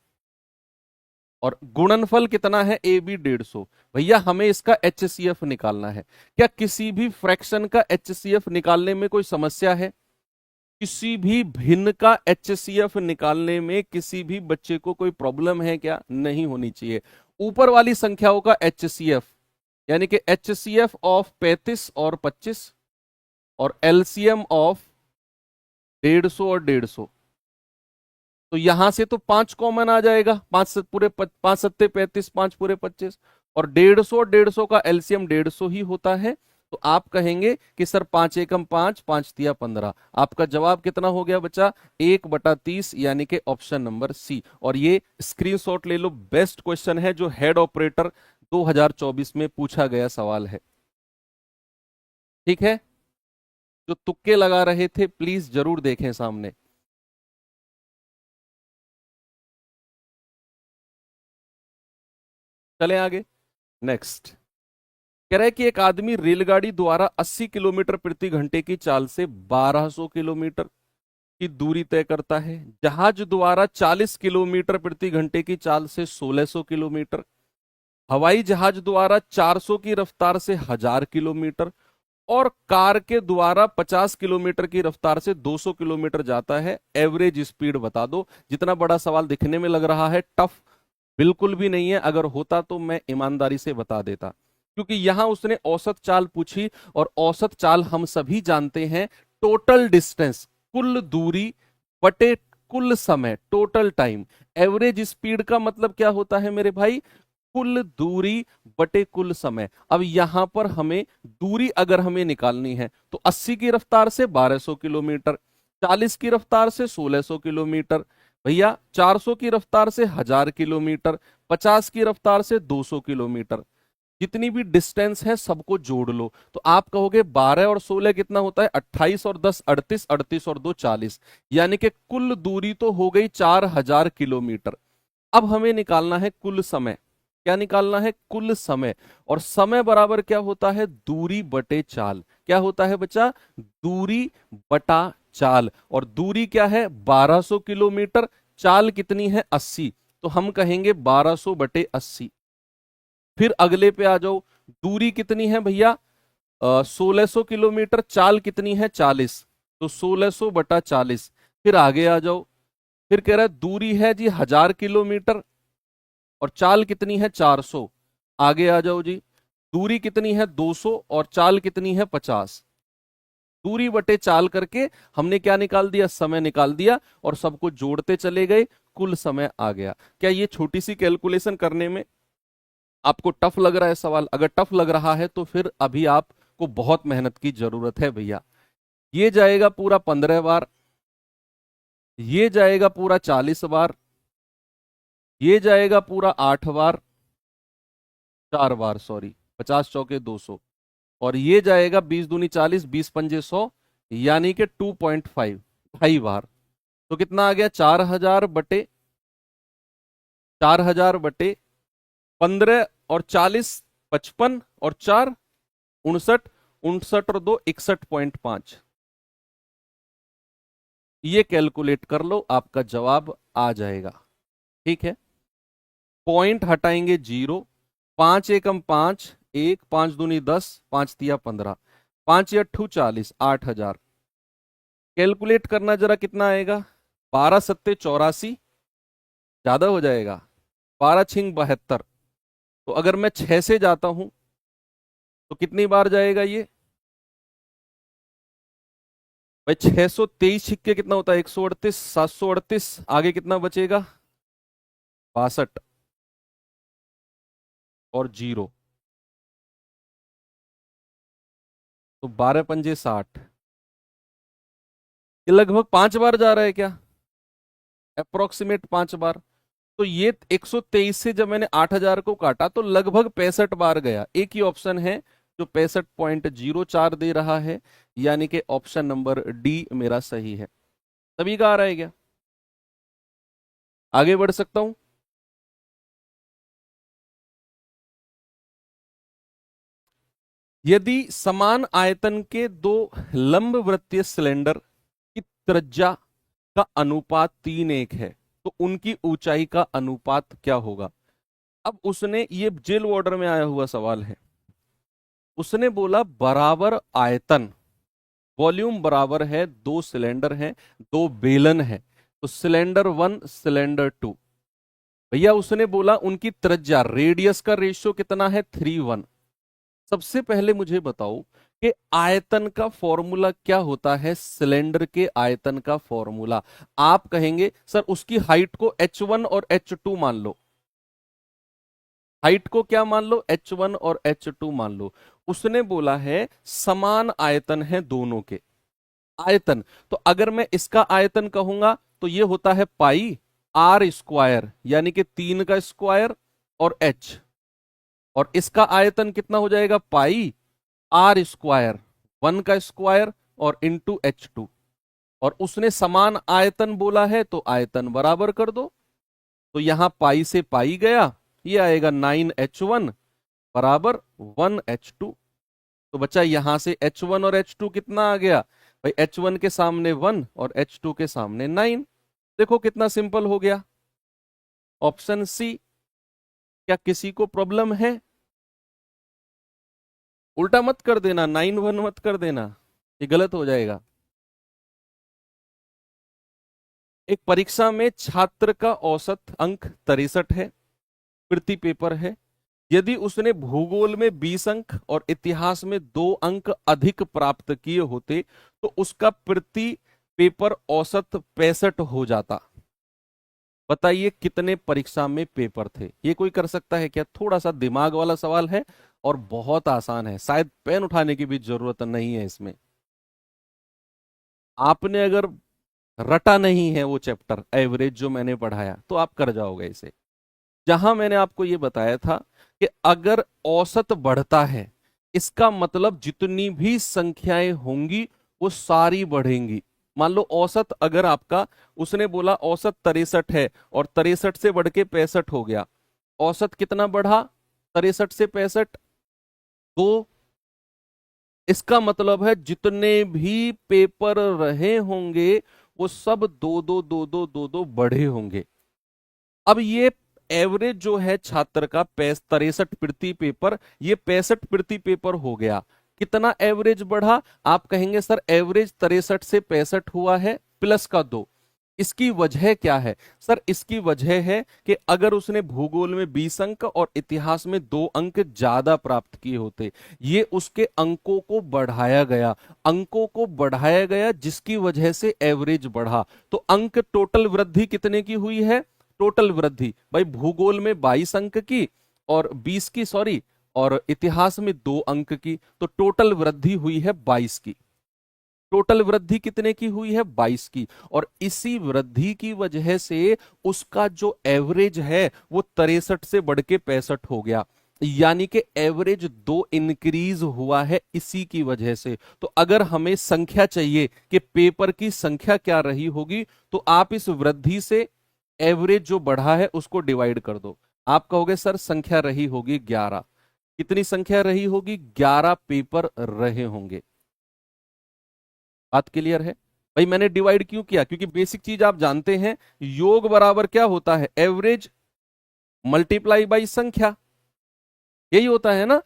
और गुणनफल कितना है? A B 150। भैया हमें इसका HCF निकालना है। क्या किसी भी फ्रैक्शन का HCF निकालने में कोई समस्या है? किसी भी भिन्न का HCF निकालने में किसी भी बच्चे को कोई प्रॉब्लम है क्या? नहीं होनी चाहिए। ऊपर वाली संख्याओं का HCF, यानी कि HCF ऑफ 35 और 25, और LCM ऑफ 150 और 150, तो यहां से तो 5 कॉमन आ जाएगा, 5 सत्ते 35, 5 पूरे 25, और 150 का एलसीएम 150 ही होता है। तो आप कहेंगे कि सर 5 एकम 5, 5 तिया 15। आपका जवाब कितना हो गया बच्चा? 1/30, यानी कि ऑप्शन नंबर सी। और ये स्क्रीनशॉट ले लो, बेस्ट क्वेश्चन है जो हेड ऑपरेटर 2024 में पूछा गया सवाल है। ठीक है, जो तुक्के लगा रहे थे प्लीज जरूर देखें सामने। चलें आगे। नेक्स्ट कह रहा है कि एक आदमी रेलगाड़ी द्वारा 80 किलोमीटर प्रति घंटे की चाल से 1200 किलोमीटर की दूरी तय करता है। जहाज द्वारा 40 किलोमीटर प्रति घंटे की चाल से 1600 किलोमीटर, हवाई जहाज द्वारा 400 की रफ्तार से 1000 किलोमीटर, और कार के द्वारा 50 किलोमीटर की रफ्तार से 200 किलोमीटर जाता है। एवरेज स्पीड बता दो। जितना बड़ा सवाल दिखने में लग रहा है, टफ बिल्कुल भी नहीं है। अगर होता तो मैं ईमानदारी से बता देता, क्योंकि यहां उसने औसत चाल पूछी, और औसत चाल हम सभी जानते हैं, टोटल डिस्टेंस, कुल दूरी बटे कुल समय, टोटल टाइम। एवरेज स्पीड का मतलब क्या होता है मेरे भाई? कुल दूरी बटे कुल समय। अब यहां पर हमें दूरी अगर हमें निकालनी है तो 80 की रफ्तार से 1200 किलोमीटर, 40 की रफ्तार से 1600 किलोमीटर, भैया 400 की रफ्तार से 1000 किलोमीटर, 50 की रफ्तार से 200 किलोमीटर, जितनी भी डिस्टेंस है सबको जोड़ लो। तो आप कहोगे 12 और 16 कितना होता है? 28 और 10 38, 38 और 2 40, यानी कि कुल दूरी तो हो गई 4000 किलोमीटर। अब हमें निकालना है कुल समय। क्या निकालना है? कुल समय। और समय बराबर क्या होता है? दूरी बटे चाल। क्या होता है बच्चा? दूरी बटा चाल। और दूरी क्या है? 1200 किलोमीटर। चाल कितनी है? 80। तो हम कहेंगे 1200 बटे 80। फिर अगले पे आ जाओ। दूरी कितनी है भैया? 1600 किलोमीटर। चाल कितनी है? 40। तो 1600 बटा 40। फिर आगे आ जाओ। फिर कह रहा है दूरी है जी 1000 किलोमीटर, और चाल कितनी है? 400। आगे आ जाओ जी। दूरी कितनी है? 200, और चाल कितनी है? 50। दूरी बटे चाल करके हमने क्या निकाल दिया? समय निकाल दिया, और सबको जोड़ते चले गए, कुल समय आ गया। क्या ये छोटी सी कैलकुलेशन करने में आपको टफ लग रहा है सवाल? अगर टफ लग रहा है तो फिर अभी आपको बहुत मेहनत की जरूरत है भैया। ये जाएगा पूरा 15 बार, ये जाएगा पूरा 40 बार, ये जाएगा पूरा 8 बार, 4 बार सॉरी, 50 चौके 200, और ये जाएगा 20 दूनी 40, 20 पंजे 100, यानी कि 2.5, 2.5 बार। तो कितना आ गया? 4000 बटे 15, और 40 55, और 4 59, 59 और 2 61.5। ये कैलकुलेट कर लो, आपका जवाब आ जाएगा। ठीक है, पॉइंट हटाएंगे 0। 5 एकम 5, 1, 5 दूनी 10, 5 तिया 15, 5 या 40, 8000। कैलकुलेट करना जरा, कितना आएगा? 12 सत्ते 84, ज्यादा हो जाएगा। 12 छिंग 72। तो अगर मैं 6 से जाता हूं तो कितनी बार जाएगा ये भाई? 623 छिक्के कितना होता है? 138, 738। आगे कितना बचेगा? 62 और 0। तो 12 पंजे 60। ये लगभग 5 बार जा रहा है क्या? अप्रोक्सीमेट 5 बार। तो ये 123 से जब मैंने 8000 को काटा तो लगभग 65 बार गया। एक ही ऑप्शन है जो 65.04 दे रहा है, यानी कि ऑप्शन नंबर डी मेरा सही है। सभी का आ रहा है क्या? आगे बढ़ सकता हूं? यदि समान आयतन के दो लंबवृत्तीय सिलेंडर की त्रिज्या का अनुपात 3:1 है, तो उनकी ऊंचाई का अनुपात क्या होगा? अब उसने, ये जेल ऑर्डर में आया हुआ सवाल है, उसने बोला बराबर आयतन, वॉल्यूम बराबर है, दो सिलेंडर हैं, दो बेलन है, तो सिलेंडर 1 सिलेंडर 2। भैया उसने बोला उनकी त्रिज्या, रेडियस का रेशियो कितना है? 3:1। सबसे पहले मुझे बताओ कि आयतन का फॉर्मूला क्या होता है, सिलेंडर के आयतन का फॉर्मूला। आप कहेंगे सर उसकी हाइट को h1 और h2 मान लो, हाइट को क्या मान लो, h1 और h2 मान लो। उसने बोला है समान आयतन है दोनों के, आयतन। तो अगर मैं इसका आयतन कहूंगा तो ये होता है पाई आर स्क्वायर, यानी कि 3 का स्क्वायर और h, और इसका आयतन कितना हो जाएगा, पाई आर स्क्वायर 1 का स्क्वायर और इंटू h2। और उसने समान आयतन बोला है तो आयतन बराबर कर दो। तो यहां पाई से पाई गया, ये आएगा 9h1 बराबर 1h2। तो बच्चा यहां से h1 और h2 कितना आ गया भाई, h1 के सामने 1 और h2 के सामने 9। देखो कितना सिंपल हो गया, ऑप्शन सी। क्या किसी को प्रॉब्लम है? उल्टा मत कर देना, 9 1 मत कर देना, ये गलत हो जाएगा। एक परीक्षा में छात्र का औसत अंक 63 है, प्रति पेपर है। यदि उसने भूगोल में 20 अंक और इतिहास में 2 अंक अधिक प्राप्त किए होते तो उसका प्रति पेपर औसत 65 हो जाता। बताइए कितने परीक्षा में पेपर थे? ये कोई कर सकता है क्या? थोड़ा सा दिमाग वाला सवाल है और बहुत आसान है, शायद पेन उठाने की भी जरूरत नहीं है इसमें। आपने अगर रटा नहीं है वो चैप्टर एवरेज जो मैंने पढ़ाया तो आप कर जाओगे इसे। जहां मैंने आपको ये बताया था कि अगर औसत बढ़ता है इसका मतलब जितनी भी संख्याएं होंगी वो सारी बढ़ेंगी। मान लो औसत अगर आपका, उसने बोला औसत 63 है और 63 से बढ़ के 65 हो गया, औसत कितना बढ़ा 63 से 65? 2। इसका मतलब है जितने भी पेपर रहे होंगे वो सब दो दो दो दो दो दो बढ़े होंगे। अब ये एवरेज जो है छात्र का 63 प्रति पेपर, ये 65 प्रति पेपर हो गया। कितना एवरेज बढ़ा? आप कहेंगे सर एवरेज 63 से 65 हुआ है प्लस का 2। इसकी वजह क्या है? सर इसकी वजह है कि अगर उसने भूगोल में 20 अंक और इतिहास में 2 अंक ज्यादा प्राप्त किए होते, ये उसके अंकों को बढ़ाया गया, अंकों को बढ़ाया गया जिसकी वजह से एवरेज बढ़ा। तो अंक टोटल वृद्धि कितने की हुई है? टोटल वृद्धि भाई भूगोल में 22 अंक की और 20 की, सॉरी, और इतिहास में 2 अंक की, तो टोटल वृद्धि हुई है 22 की। टोटल वृद्धि कितने की हुई है? 22 की। और इसी वृद्धि की वजह से उसका जो एवरेज है वो 63 से बढ़ के 65 हो गया, यानी कि एवरेज 2 इंक्रीज हुआ है इसी की वजह से। तो अगर हमें संख्या चाहिए कि पेपर की संख्या क्या रही होगी, तो आप इस वृद्धि से एवरेज जो बढ़ा है उसको डिवाइड कर दो। आप कहोगे सर संख्या रही होगी 11। कितनी संख्या रही होगी? 11 पेपर रहे होंगे। बात क्लियर है? भाई मैंने डिवाइड क्यों किया? क्योंकि बेसिक चीज आप जानते हैं, योग बराबर क्या होता है? एवरेज मल्टीप्लाई बाई संख्या, यही होता है ना।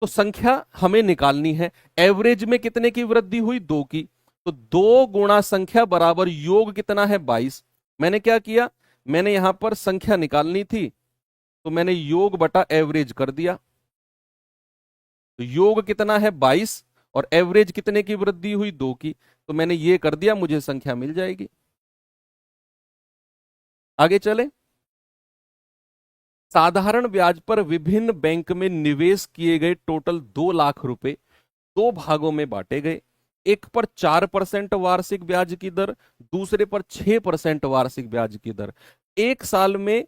तो संख्या हमें निकालनी है, एवरेज में कितने की वृद्धि हुई? 2 की। तो 2 गुणा संख्या बराबर योग कितना है? 22। मैंने क्या किया, मैंने यहां पर संख्या निकालनी थी तो मैंने योग बटा एवरेज कर दिया। तो योग कितना है? 22। और एवरेज कितने की वृद्धि हुई? 2 की। तो मैंने ये कर दिया, मुझे संख्या मिल जाएगी। आगे चले। साधारण ब्याज पर विभिन्न बैंक में निवेश किए गए टोटल 2 लाख रुपए 2 भागों में बांटे गए। एक पर 4% वार्षिक ब्याज की दर, दूसरे पर 6% वार्षिक ब्याज की दर। एक साल में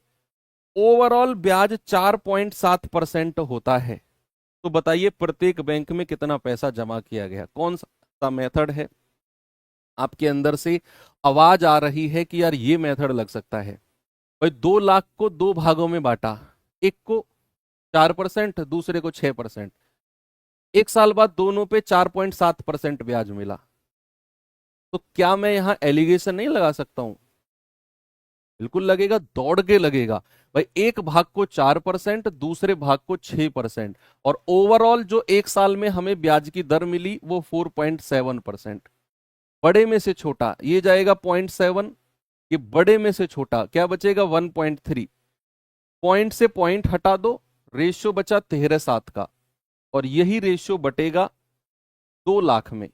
ओवरऑल ब्याज 4.7% होता है। तो बताइए प्रत्येक बैंक में कितना पैसा जमा किया गया? कौन सा मेथड है? आपके अंदर से आवाज आ रही है कि यार ये मेथड लग सकता है। भाई 2 लाख को 2 भागों में बांटा, एक को 4%, दूसरे को 6%। एक साल बाद दोनों पे 4.7% ब्याज मिला। तो क्या मैं यहां एलिगेशन नहीं लगा सकता हूं? बिल्कुल लगेगा, दौड़ के लगेगा। भाई एक भाग को 4%, दूसरे भाग को 6%, और ओवरऑल जो एक साल में हमें ब्याज की दर मिली वो 4.7%। बड़े में से छोटा ये जाएगा 0.7, ये बड़े में से छोटा क्या बचेगा? 1.3। पॉइंट से पॉइंट हटा दो, रेशियो बचा 13:7 का, और यही रेशियो बटेगा 2 लाख में।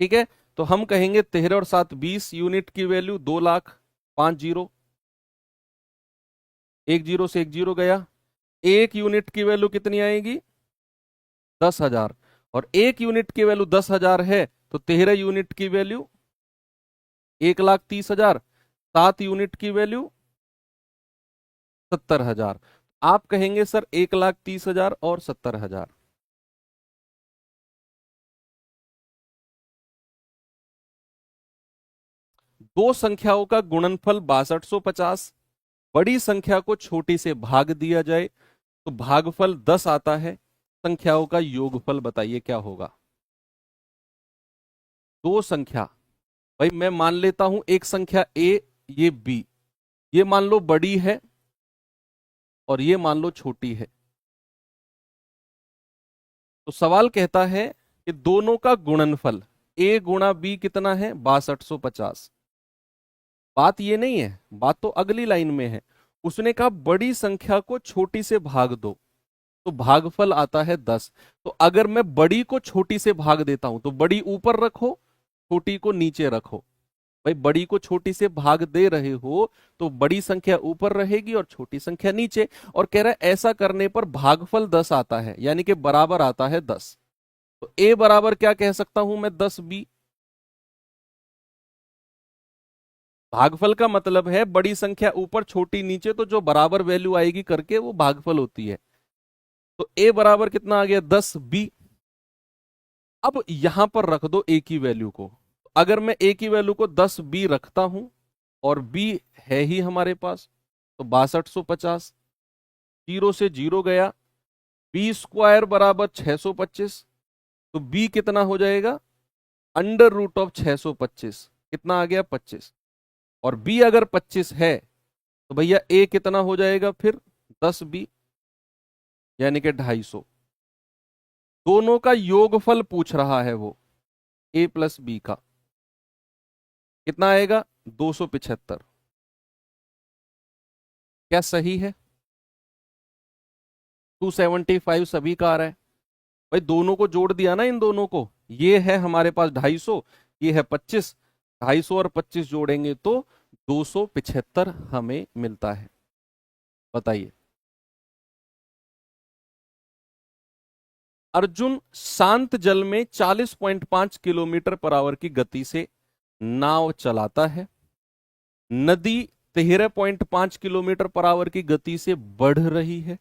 ठीक है, तो हम कहेंगे 13 और 7 20 यूनिट की वैल्यू 2 लाख। 5 जीरो, 1 जीरो से 1 जीरो गया। 1 यूनिट की वैल्यू कितनी आएगी? 10,000। और 1 यूनिट की वैल्यू 10,000 है, तो 13 यूनिट की वैल्यू 1,30,000। 7 यूनिट की वैल्यू 70,000। आप कहेंगे सर 1,30,000 और 70,000। दो संख्याओं का गुणनफल 6250, बड़ी संख्या को छोटी से भाग दिया जाए तो भागफल 10 आता है। संख्याओं का योगफल बताइए क्या होगा? दो संख्या, भाई मैं मान लेता हूं एक संख्या ए, ये बी, ये मान लो बड़ी है और ये मान लो छोटी है। तो सवाल कहता है कि दोनों का गुणनफल ए गुणा बी कितना है? 6250। बात ये नहीं है, बात तो अगली लाइन में है। उसने कहा बड़ी संख्या को छोटी से भाग दो तो भागफल आता है 10। तो अगर मैं बड़ी को छोटी से भाग देता हूं तो बड़ी ऊपर रखो, छोटी को नीचे रखो। भाई बड़ी को छोटी से भाग दे रहे हो तो बड़ी संख्या ऊपर रहेगी और छोटी संख्या नीचे। और कह रहा है ऐसा करने पर भागफल 10 आता है, यानी कि बराबर आता है 10। तो ए बराबर क्या कह सकता हूं मैं? 10b। भागफल का मतलब है बड़ी संख्या ऊपर छोटी नीचे, तो जो बराबर वैल्यू आएगी करके वो भागफल होती है। तो ए बराबर कितना आ गया? 10b। अब यहां पर रख दो ए की वैल्यू को। अगर मैं ए की वैल्यू को 10b रखता हूं और b है ही हमारे पास, तो 6250। जीरो से जीरो गया, बी स्क्वायर बराबर 625। तो b कितना हो जाएगा? √625। कितना आ गया? 25। और b अगर 25 है तो भैया a कितना हो जाएगा फिर? 10b, यानी कि 250। दोनों का योगफल पूछ रहा है वो, a प्लस बी का। कितना आएगा? 275। क्या सही है? 275 सभी का आ रहा है। भाई दोनों को जोड़ दिया ना, इन दोनों को। ये है हमारे पास 250, ये है 25। 250 और 25 जोड़ेंगे तो 275 हमें मिलता है। बताइए। अर्जुन शांत जल में 40.5 किलोमीटर पर आवर की गति से नाव चलाता है। नदी 13.5 किलोमीटर पर आवर की गति से बढ़ रही है।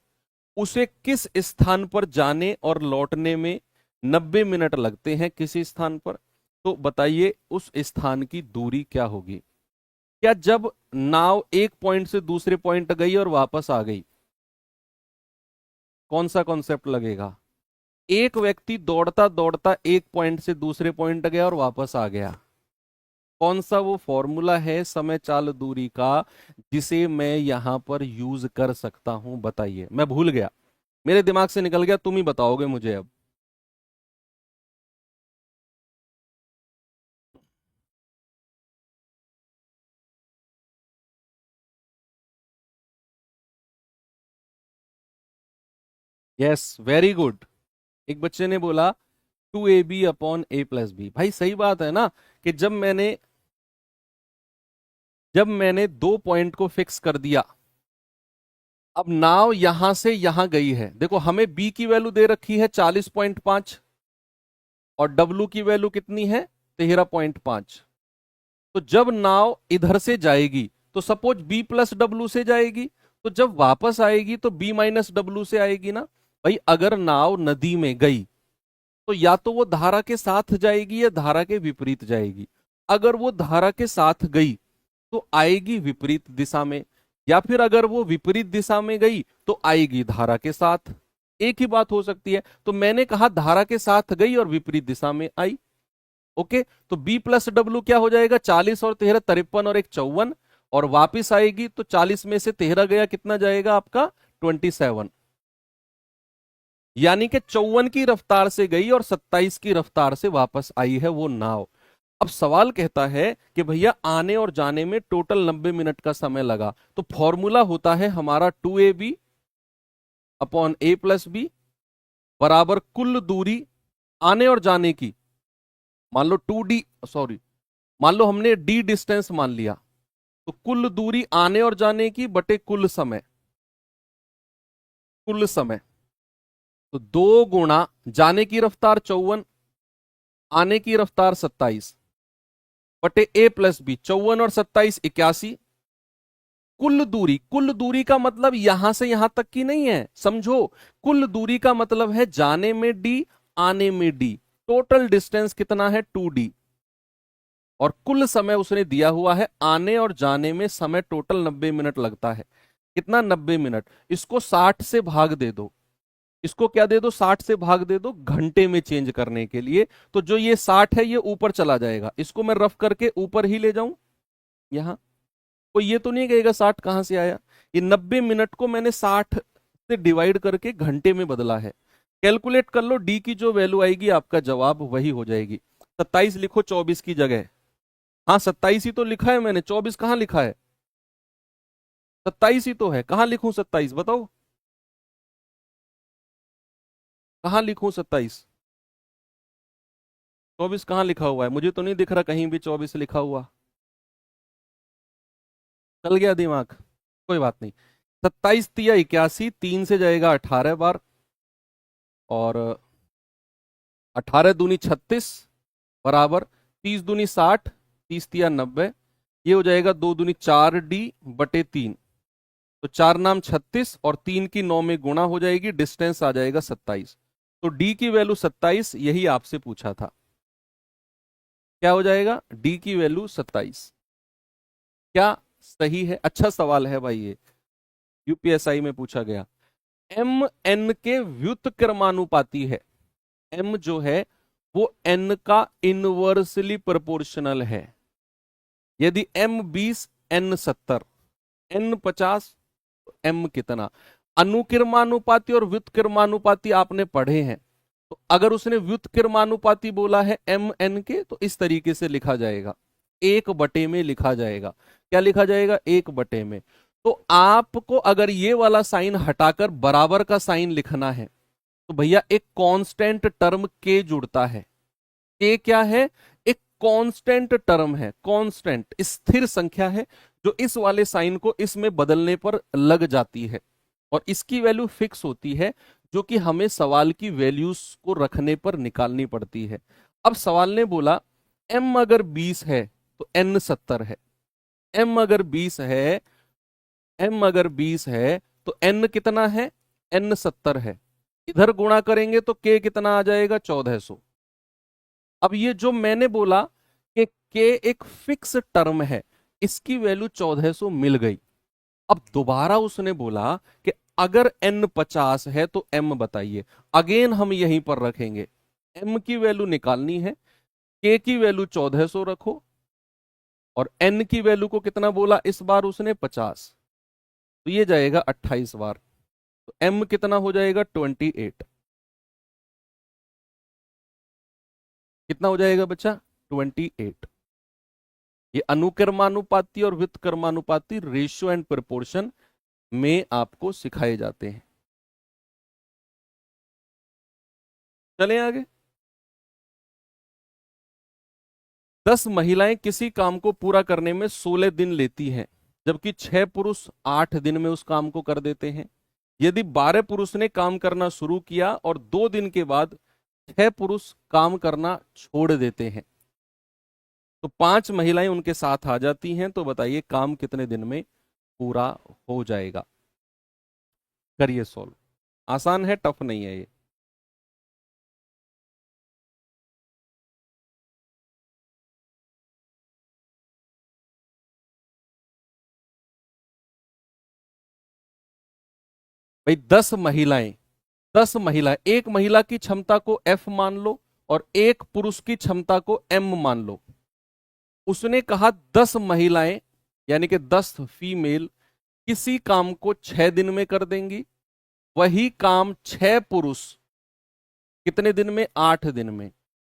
उसे किस स्थान पर जाने और लौटने में 90 मिनट लगते हैं? किसी स्थान पर। तो बताइए उस स्थान की दूरी क्या होगी? क्या जब नाव एक पॉइंट से दूसरे पॉइंट गई और वापस आ गई, कौन सा कॉन्सेप्ट लगेगा? एक व्यक्ति दौड़ता दौड़ता एक पॉइंट से दूसरे पॉइंट गया और वापस आ गया। कौन सा वो फॉर्मूला है समय चाल दूरी का जिसे मैं यहां पर यूज कर सकता हूं? बताइए। मैं भूल गया, मेरे दिमाग से निकल गया, तुम ही बताओगे मुझे अब। Yes, very good. एक बच्चे ने बोला 2ab/a+b। भाई सही बात है ना, कि जब मैंने 2 पॉइंट को फिक्स कर दिया, अब नाव यहां से यहां गई है। देखो हमें b की वैल्यू दे रखी है 40.5 और w की वैल्यू कितनी है? 13.5। तो जब नाव इधर से जाएगी तो सपोज b प्लस डब्ल्यू से जाएगी, तो जब वापस आएगी तो b माइनस डब्ल्यू से आएगी ना। भाई अगर नाव नदी में गई तो या तो वो धारा के साथ जाएगी या धारा के विपरीत जाएगी। अगर वो धारा के साथ गई तो आएगी विपरीत दिशा में, या फिर अगर वो विपरीत दिशा में गई तो आएगी धारा के साथ। एक ही बात हो सकती है। तो मैंने कहा धारा के साथ गई और विपरीत दिशा में आई। ओके, तो b प्लस डब्ल्यू क्या हो जाएगा? 40 और 13 53 और 1 54। और वापिस आएगी तो 40 में से 13 गया, कितना जाएगा आपका? 27। यानी कि 54 की रफ्तार से गई और 27 की रफ्तार से वापस आई है वो नाव। अब सवाल कहता है कि भैया आने और जाने में टोटल 90 मिनट का समय लगा, तो फॉर्मूला होता है हमारा 2ab/a+b बराबर कुल दूरी आने और जाने की मान लो 2D, सॉरी, मान लो हमने D डिस्टेंस मान लिया, तो कुल दूरी आने और जाने की बटे कुल समय, कुल समय, तो 2 गुणा जाने की रफ्तार 54, आने की रफ्तार 27, बटे A+B, 54 और 27 81। कुल दूरी, कुल दूरी का मतलब यहां से यहां तक की नहीं है, समझो। कुल दूरी का मतलब है जाने में D, आने में D, टोटल डिस्टेंस कितना है 2D। और कुल समय उसने दिया हुआ है, आने और जाने में समय टोटल 90 मिनट लगता है। कितना? 90 मिनट। इसको 60 से भाग दे दो, इसको क्या दे दो? 60 से भाग दे दो, घंटे में चेंज करने के लिए। तो जो ये 60 है ये ऊपर चला जाएगा, इसको मैं रफ करके ऊपर ही ले जाऊं यहां। कोई ये तो नहीं कहेगा 60 कहां से आया। ये 90 मिनट को मैंने 60 से डिवाइड करके घंटे में बदला है। कैलकुलेट कर लो, डी की जो वैल्यू आएगी आपका जवाब वही हो जाएगी। 27 लिखो 24 की जगह। हाँ 27 ही तो लिखा है मैंने, 24 कहाँ लिखा है? 27 ही तो है, कहाँ लिखूं 27 बताओ, कहाँ लिखूं 27? 24 कहाँ लिखा हुआ है? मुझे तो नहीं दिख रहा कहीं भी 24 लिखा हुआ। चल गया दिमाग, कोई बात नहीं। 27 तिया 81, 3 से जाएगा 18 बार, और 18 दूनी 36 बराबर 30 दूनी 60, 30 तिया 90, ये हो जाएगा 2 दूनी 4D बटे 3। तो 4 नाम 36 और 3 की 9 में गुणा हो जाएगी, डिस्टेंस आ जाएगा 27। तो डी की वैल्यू 27, यही आपसे पूछा था। क्या हो जाएगा? डी की वैल्यू 27। क्या सही है? अच्छा सवाल है भाई ये, यूपीएसआई में पूछा गया। एम एन के व्युत्क्रमानुपाती है। एम जो है वो एन का इनवर्सली प्रोपोर्शनल है। यदि एम 20, एन 70, एन 50, एम कितना? अनुकिरमानुपाती और व्युत्क्रमानुपाती आपने पढ़े हैं, तो अगर उसने व्युत्क्रमानुपाती बोला है एम एन के, तो इस तरीके से लिखा जाएगा, 1/, में लिखा जाएगा। क्या लिखा जाएगा? 1/। में। तो आपको अगर ये वाला साइन हटाकर बराबर का साइन लिखना है, तो भैया एक कांस्टेंट टर्म के जुड़ता है। के क्या है? एक कांस्टेंट टर्म है, कांस्टेंट स्थिर संख्या है, जो इस वाले साइन को इसमें बदलने पर लग जाती है, और इसकी वैल्यू फिक्स होती है, जो कि हमें सवाल की वैल्यूज को रखने पर निकालनी पड़ती है। अब सवाल ने बोला एम अगर 20 है तो एन 70 है। एम अगर 20 है, एम अगर 20 है तो एन कितना है? एन 70 है। इधर गुणा करेंगे तो के कितना आ जाएगा? 1400। अब ये जो मैंने बोला कि के एक फिक्स टर्म है, इसकी वैल्यू 1400 मिल गई। अब दोबारा उसने बोला कि अगर n 50 है तो m बताइए। अगेन हम यहीं पर रखेंगे, m की वैल्यू निकालनी है, k की वैल्यू 1400 रखो, और n की वैल्यू को कितना बोला इस बार उसने? 50। तो ये जाएगा 28 बार, तो m कितना हो जाएगा? 28। कितना हो जाएगा बच्चा? 28। ये अनुक्रमानुपाती और व्युत्क्रमानुपाती रेशियो एंड प्रोपोर्शन में आपको सिखाए जाते हैं। चलें आगे। 10 महिलाएं किसी काम को पूरा करने में 16 दिन लेती हैं, जबकि 6 पुरुष 8 दिन में उस काम को कर देते हैं। यदि 12 पुरुष ने काम करना शुरू किया और 2 दिन के बाद 6 पुरुष काम करना छोड़ देते हैं, तो 5 महिलाएं उनके साथ आ जाती हैं, तो बताइए काम कितने दिन में पूरा हो जाएगा? करिए सॉल्व। आसान है, टफ नहीं है ये। भाई 10 महिलाएं, 10 महिला, एक महिला की क्षमता को F मान लो और एक पुरुष की क्षमता को M मान लो। उसने कहा 10 महिलाएं, यानी कि 10 फीमेल किसी काम को 6 दिन में कर देंगी, वही काम 6 पुरुष कितने दिन में? 8 दिन में।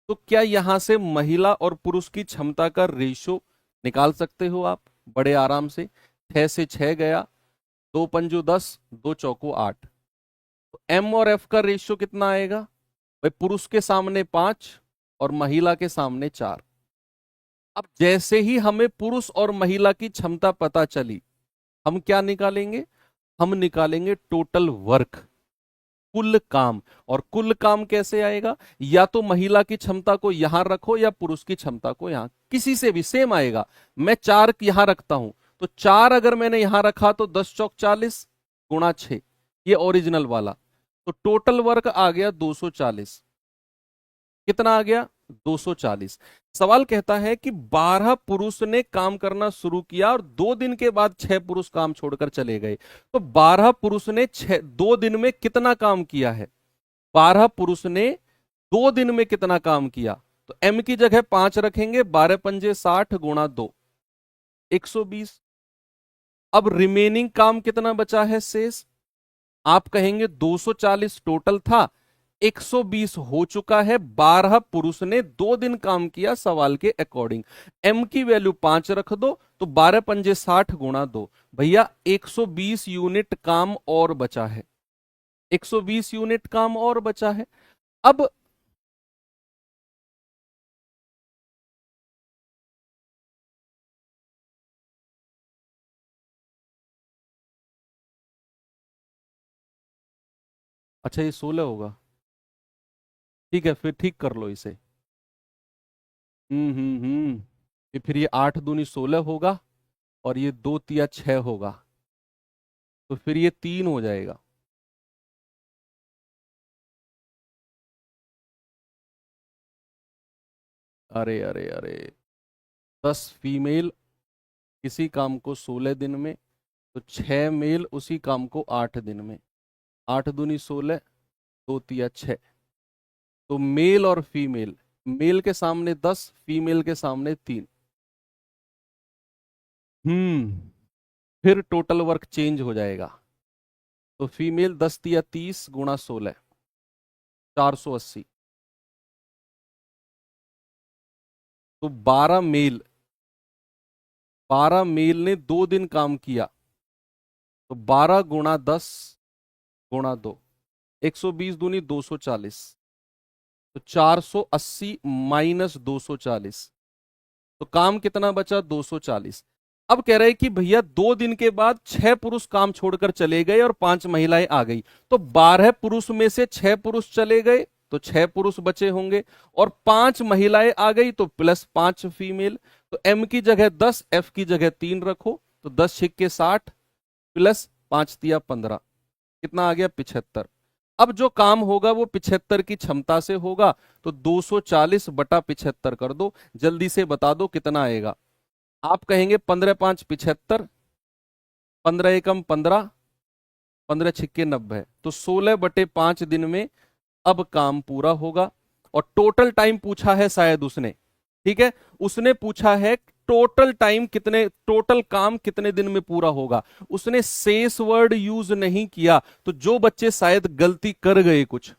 तो क्या यहां से महिला और पुरुष की क्षमता का रेशो निकाल सकते हो आप बड़े आराम से? 6 से 6 गया, 2 पंजो 10, 2 चौको 8। तो एम और एफ का रेशियो कितना आएगा भाई? पुरुष के सामने 5 और महिला के सामने 4। अब जैसे ही हमें पुरुष और महिला की क्षमता पता चली, हम क्या निकालेंगे? हम निकालेंगे टोटल वर्क, कुल काम। और कुल काम कैसे आएगा? या तो महिला की क्षमता को यहां रखो या पुरुष की क्षमता को यहां, किसी से भी सेम आएगा। मैं 4 यहां रखता हूं, तो 4 अगर मैंने यहां रखा तो 10 चौक 40 गुणा 6, ये ओरिजिनल वाला। तो टोटल वर्क आ गया 240। कितना आ गया? 240। सवाल कहता है कि 12 पुरुष ने काम करना शुरू किया और 2 दिन के बाद 6 पुरुष काम छोड़कर चले गए। तो 12 पुरुष ने 2 दिन में कितना काम किया है? 12 पुरुष ने 2 दिन में कितना काम किया? तो m की जगह 5 रखेंगे, 12 पंजे 60 गुणा 2, 120। अब रिमेनिंग काम कितना बचा है शेष? आप कहेंगे 240 टोटल था, 120 हो चुका है। 12 पुरुष ने 2 दिन काम किया सवाल के अकॉर्डिंग। m की वैल्यू 5 रख दो, तो 12 पंजे 60 गुणा 2, भैया 120 यूनिट काम और बचा है। 120 यूनिट काम और बचा है। अब अच्छा, ये 16 होगा। ठीक है, फिर ठीक कर लो इसे। हम्म। फिर ये 8 दूनी 16 होगा, और ये 2 तिया 6 होगा, तो फिर ये 3 हो जाएगा। अरे अरे अरे, 10 फीमेल किसी काम को 16 दिन में, तो 6 मेल उसी काम को 8 दिन में। 8 दूनी 16, 2 तिया 6। तो मेल और फीमेल, मेल के सामने 10, फीमेल के सामने 3। फिर टोटल वर्क चेंज हो जाएगा। तो फीमेल 10 तिया 30 गुणा 16, 480। तो 12 मेल ने 2 दिन काम किया, तो 12 गुणा 10 गुणा 2, 120 दूनी 240। तो 480 माइनस 240, तो काम कितना बचा? 240। अब कह रहे हैं कि भैया 2 दिन के बाद 6 पुरुष काम छोड़कर चले गए और 5 महिलाएं आ गई। तो 12 पुरुष में से 6 पुरुष चले गए, तो 6 पुरुष बचे होंगे, और 5 महिलाएं आ गई, तो प्लस 5 फीमेल। तो m की जगह 10, f की जगह 3 रखो, तो 10 छिक्के 60 प्लस 5 तिया 15, कितना आ गया? 75। अब जो काम होगा वो 75 की क्षमता से होगा, तो 240 बटा 75 कर दो। जल्दी से बता दो कितना आएगा। आप कहेंगे 15 5 75, 15 एकम 15, 15 छिक्के 90, तो 16/5 दिन में अब काम पूरा होगा। और टोटल टाइम पूछा है शायद उसने, ठीक है, उसने पूछा है टोटल टाइम कितने, टोटल काम कितने दिन में पूरा होगा। उसने शेष वर्ड यूज नहीं किया। तो जो बच्चे शायद गलती कर गए, कुछ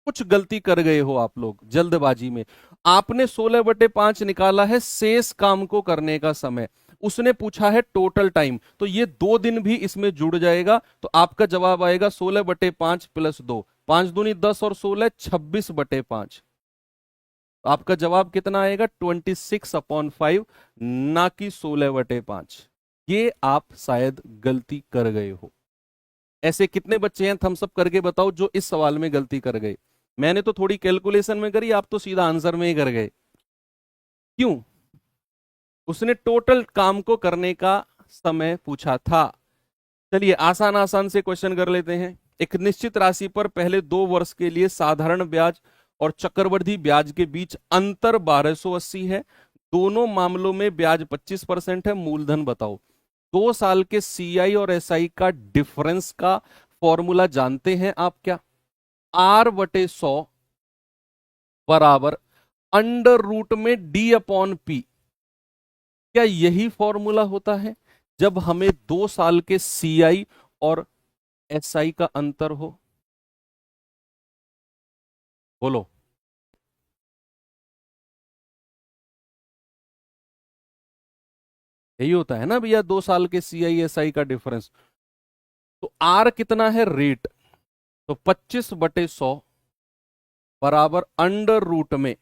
कुछ गलती कर गए हो आप लोग जल्दबाजी में, आपने 16/5 निकाला है शेष काम को करने का समय, उसने पूछा है टोटल टाइम, तो ये 2 दिन भी इसमें जुड़ जाएगा। तो आपका जवाब आएगा 16/5 प्लस 2, 5 दूनी 10 और 16 26/5। तो आपका जवाब कितना आएगा? 26/5, ना कि 16/5। ये आप शायद गलती कर गए हो। ऐसे कितने बच्चे हैं, थम्स अप करके बताओ, जो इस सवाल में गलती कर गए? मैंने तो थोड़ी कैलकुलेशन में करी, आप तो सीधा आंसर में ही कर गए। क्यों? उसने टोटल काम को करने का समय पूछा था। चलिए आसान आसान से क्वेश्चन कर लेते हैं। एक निश्चित राशि पर पहले 2 वर्ष के लिए साधारण ब्याज और चक्रवृद्धि ब्याज के बीच अंतर 1280 है। दोनों मामलों में ब्याज 25% है। मूलधन बताओ। 2 साल के सीआई और एसआई का डिफरेंस का फॉर्मूला जानते हैं आप क्या? R/100 बराबर अंडर रूट में D/P। क्या यही फॉर्मूला होता है जब हमें 2 साल के सीआई और एसआई का अंतर हो? बोलो। यही होता है ना भैया, 2 साल के सीआईएसआई का डिफरेंस। तो आर कितना है? रेट। तो 25/100 बराबर अंडर रूट में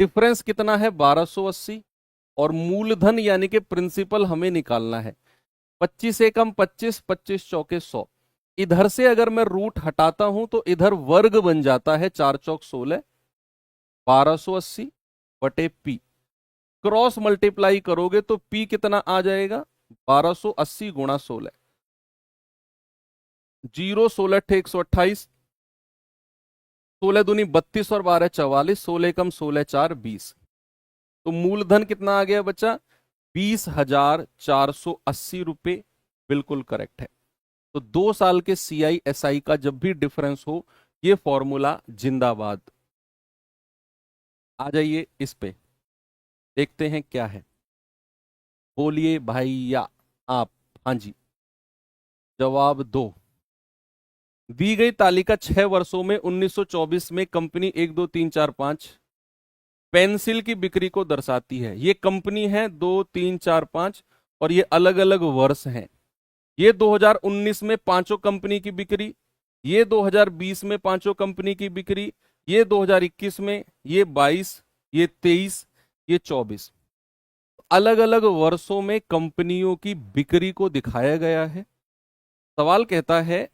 डिफरेंस कितना है 1280, और मूलधन यानी कि प्रिंसिपल हमें निकालना है। 25 एकम 25, 25 चौके 100। इधर से अगर मैं रूट हटाता हूं तो इधर वर्ग बन जाता है, 4 चौक 16, 1280 बटे पी। क्रॉस मल्टीप्लाई करोगे तो पी कितना आ जाएगा, 1280 गुणा 16, 0 16 128, 16 दूनी 32 और 12 44, 16 कम 16 4 20। तो मूलधन कितना आ गया बच्चा, 20,480 रुपए। बिल्कुल करेक्ट है। तो 2 साल के CI/SI का जब भी डिफरेंस हो, ये फॉर्मूला जिंदाबाद। आ जाइए इस पे, देखते हैं क्या है। बोलिए भैया आप। हाँ जी, जवाब दो। दी गई तालिका 6 वर्षों में 1924 में कंपनी 1 2 3 4 5 पेंसिल की बिक्री को दर्शाती है। ये कंपनी है 2 3 4 5, और ये अलग अलग वर्ष हैं। ये 2019 में पांचों कंपनी की बिक्री, ये 2020 में पांचों कंपनी की बिक्री, ये 2021 में, ये 22, ये 23, ये 24। अलग अलग वर्षों में कंपनियों की बिक्री को दिखाया गया है। सवाल कहता है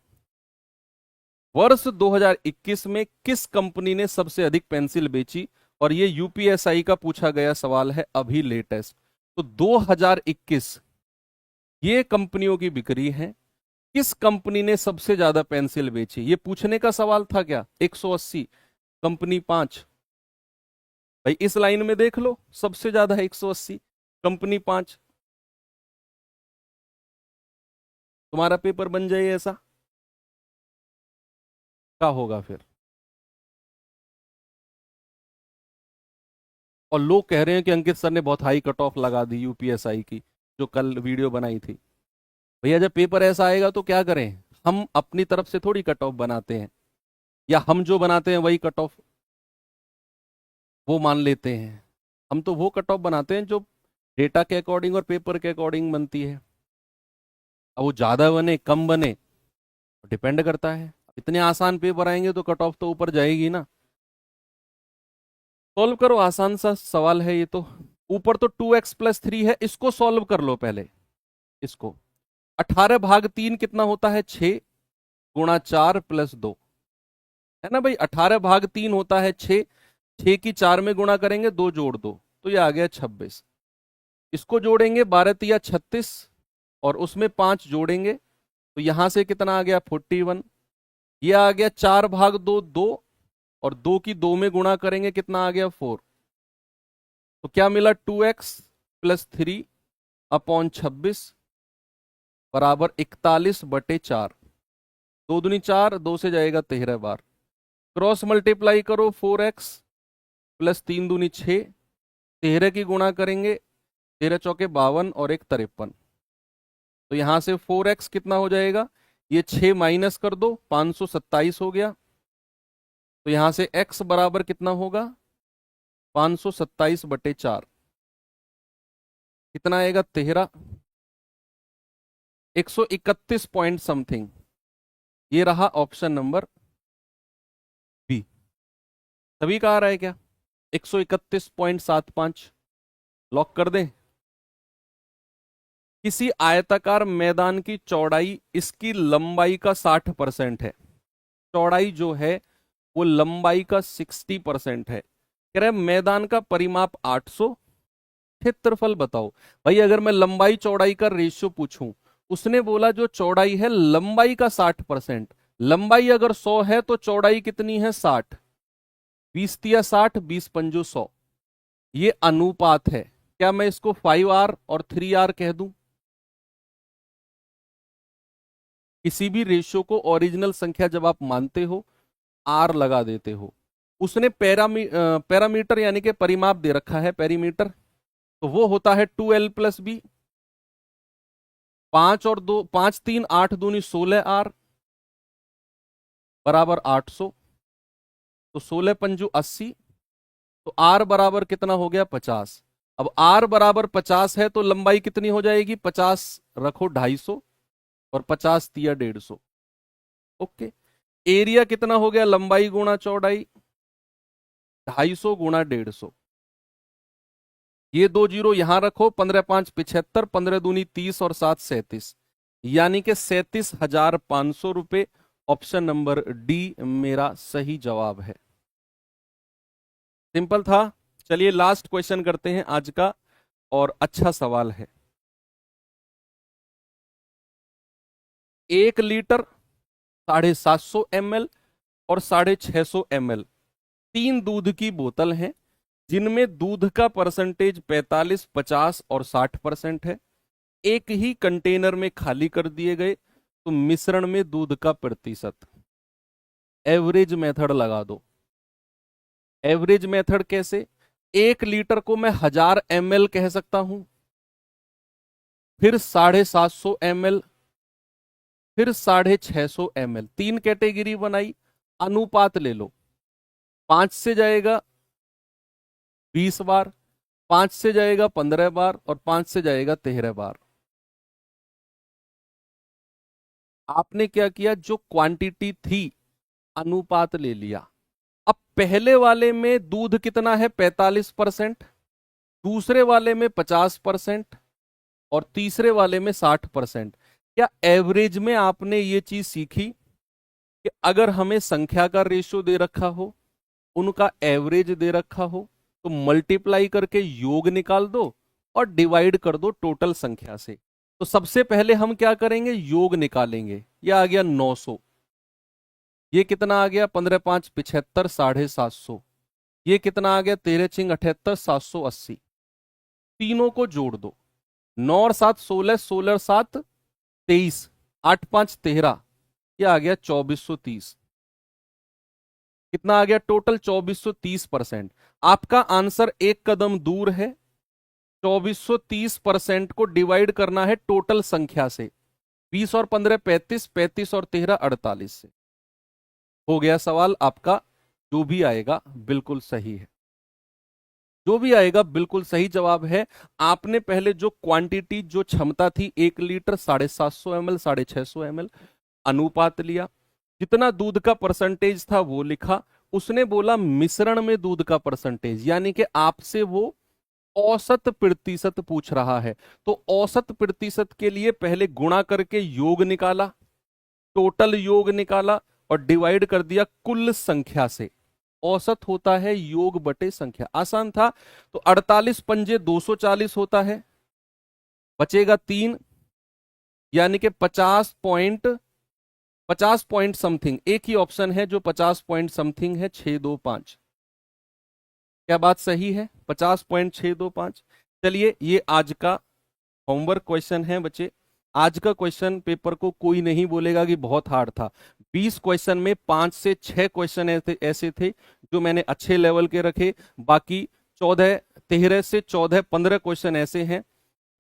वर्ष 2021 में किस कंपनी ने सबसे अधिक पेंसिल बेची, और ये यूपीएसआई का पूछा गया सवाल है, अभी लेटेस्ट। तो 2021 ये कंपनियों की बिक्री है, किस कंपनी ने सबसे ज्यादा पेंसिल बेची, ये पूछने का सवाल था क्या। 180, कंपनी 5। भाई इस लाइन में देख लो, सबसे ज्यादा है 180, कंपनी 5। तुम्हारा पेपर बन जाए ऐसा, क्या होगा फिर। और लोग कह रहे हैं कि अंकित सर ने बहुत हाई कट ऑफ लगा दी यूपीएसआई की, जो कल वीडियो बनाई थी। भैया जब पेपर ऐसा आएगा तो क्या करें, हम अपनी तरफ से थोड़ी कट ऑफ बनाते हैं, या हम जो बनाते हैं वही कट ऑफ वो मान लेते हैं। हम तो वो कट ऑफ बनाते हैं जो डेटा के अकॉर्डिंग और पेपर के अकॉर्डिंग बनती है। अब वो ज्यादा बने कम बने डिपेंड करता है। इतने आसान पेपर आएंगे तो कट ऑफ तो ऊपर जाएगी ना। सॉल्व करो, आसान सा सवाल है ये तो। ऊपर तो 2x+3 है, इसको सॉल्व कर लो पहले। इसको 18/3 कितना होता है, 6 गुणा 4 + 2, है ना भाई। 18/3 होता है 6, 6 की 4 में गुणा करेंगे, 2 जोड़ दो, तो ये आ गया 26। इसको जोड़ेंगे 12 तिया 36, और उसमें 5 जोड़ेंगे, तो यहां से कितना आ गया 41। ये आ गया 4/2 2, और 2 की 2 में गुणा करेंगे, कितना आ गया 4। तो क्या मिला, 2x+3/26 बराबर 41/4। 2 दूनी 4, 2 से जाएगा 13 बार। क्रॉस मल्टीप्लाई करो, 4x+3 दूनी 6, 13 की गुणा करेंगे, 13 चौके 52 और 1 53। तो यहां से 4x कितना हो जाएगा, ये 6 माइनस कर दो, 527 हो गया। तो यहां से x बराबर कितना होगा, 527/4। कितना आएगा 13, 131 पॉइंट समथिंग। ये रहा ऑप्शन नंबर बी। सभी का आ रहा है क्या, 131.75। लॉक कर दें। किसी आयताकार मैदान की चौड़ाई इसकी लंबाई का 60% है। चौड़ाई जो है वो लंबाई का 60% है। कह रहे मैदान का परिमाप 800, क्षेत्रफल बताओ। भाई अगर मैं लंबाई चौड़ाई का रेशियो पूछूं, उसने बोला जो चौड़ाई है लंबाई का 60%। लंबाई अगर 100 है तो चौड़ाई कितनी है 60। 20 तिया 60, 20 पंजो 100। ये अनुपात है। क्या मैं इसको 5R और 3R कह दूं। किसी भी रेशियो को ओरिजिनल संख्या जब आप मानते हो, आर लगा देते हो। उसने पैरामीटर यानी कि परिमाप दे रखा है, पेरीमीटर, तो वो होता है 2L+B। 5 3 8 दूनी 16R बराबर 800। तो 16 पंजू 80, तो R बराबर कितना हो गया 50। अब R बराबर 50 है तो लंबाई कितनी हो जाएगी, 50 रखो 250, और 50 तिया 150। ओके। एरिया कितना हो गया, लंबाई गुणा चौड़ाई, 250 गुणा 150। ये 2 जीरो यहां रखो, 15 5 75, 15 दूनी 30 और 7 37, यानी कि 37,500 रुपए। ऑप्शन नंबर डी मेरा सही जवाब है। सिंपल था। चलिए लास्ट क्वेश्चन करते हैं आज का, और अच्छा सवाल है। 1 लीटर 750 ml और 650 ml 3 दूध की बोतल हैं, जिनमें दूध का परसेंटेज 45, 50 और 60% है। एक ही कंटेनर में खाली कर दिए गए, तो मिश्रण में दूध का प्रतिशत। एवरेज मेथड लगा दो। एवरेज मेथड कैसे? 1 लीटर को मैं 1000 ml कह सकता हूं, फिर 750 ml, फिर 650 ml। 3 कैटेगरी बनाई, अनुपात ले लो। 5 से जाएगा 20 बार, 5 से जाएगा 15 बार, और 5 से जाएगा 13 बार। आपने क्या किया, जो क्वांटिटी थी अनुपात ले लिया। अब पहले वाले में दूध कितना है, 45%, दूसरे वाले में 50%, और तीसरे वाले में 60%। क्या एवरेज में आपने ये चीज सीखी कि अगर हमें संख्या का रेशियो दे रखा हो, उनका एवरेज दे रखा हो, तो मल्टीप्लाई करके योग निकाल दो और डिवाइड कर दो टोटल संख्या से। तो सबसे पहले हम क्या करेंगे, योग निकालेंगे। ये आ गया 900, ये कितना आ गया, 15 5 75, 750, ये कितना आ गया, 13 6 78, 780। तीनों को जोड़ दो, 9 और 7 16, 16 और 7 23, 8 5 13, ये आ गया 2430। कितना आ गया टोटल, 2430%। आपका आंसर एक कदम दूर है। 2430% को डिवाइड करना है टोटल संख्या से। 20 और 15 35, 35 और 13 48 से। हो गया सवाल आपका। जो भी आएगा बिल्कुल सही है, जो भी आएगा बिल्कुल सही जवाब है। आपने पहले जो क्वांटिटी, जो क्षमता थी 1 लीटर 750 ml, 650 ml, अनुपात लिया, जितना दूध का परसेंटेज था वो लिखा। उसने बोला मिश्रण में दूध का परसेंटेज, यानी कि आपसे वो औसत प्रतिशत पूछ रहा है। तो औसत प्रतिशत के लिए पहले गुणा करके योग निकाला, टोटल योग निकाला, और डिवाइड कर दिया कुल संख्या से। औसत होता है योग बटे संख्या। आसान था। तो 48 पंजे 240 होता है, बचेगा 3, यानी कि 50 पॉइंट समथिंग। एक ही ऑप्शन है जो 50 पॉइंट समथिंग है, 625। क्या बात सही है? 50.625। चलिए ये आज का होमवर्क क्वेश्चन है बच्चे। आज का क्वेश्चन पेपर को कोई नहीं बोलेगा कि बहुत हार्ड था। 20 क्वेश्चन में 5 से 6 क्वेश्चन ऐसे थे जो मैंने अच्छे लेवल के रखे। बाकी 13 से 15 क्वेश्चन ऐसे हैं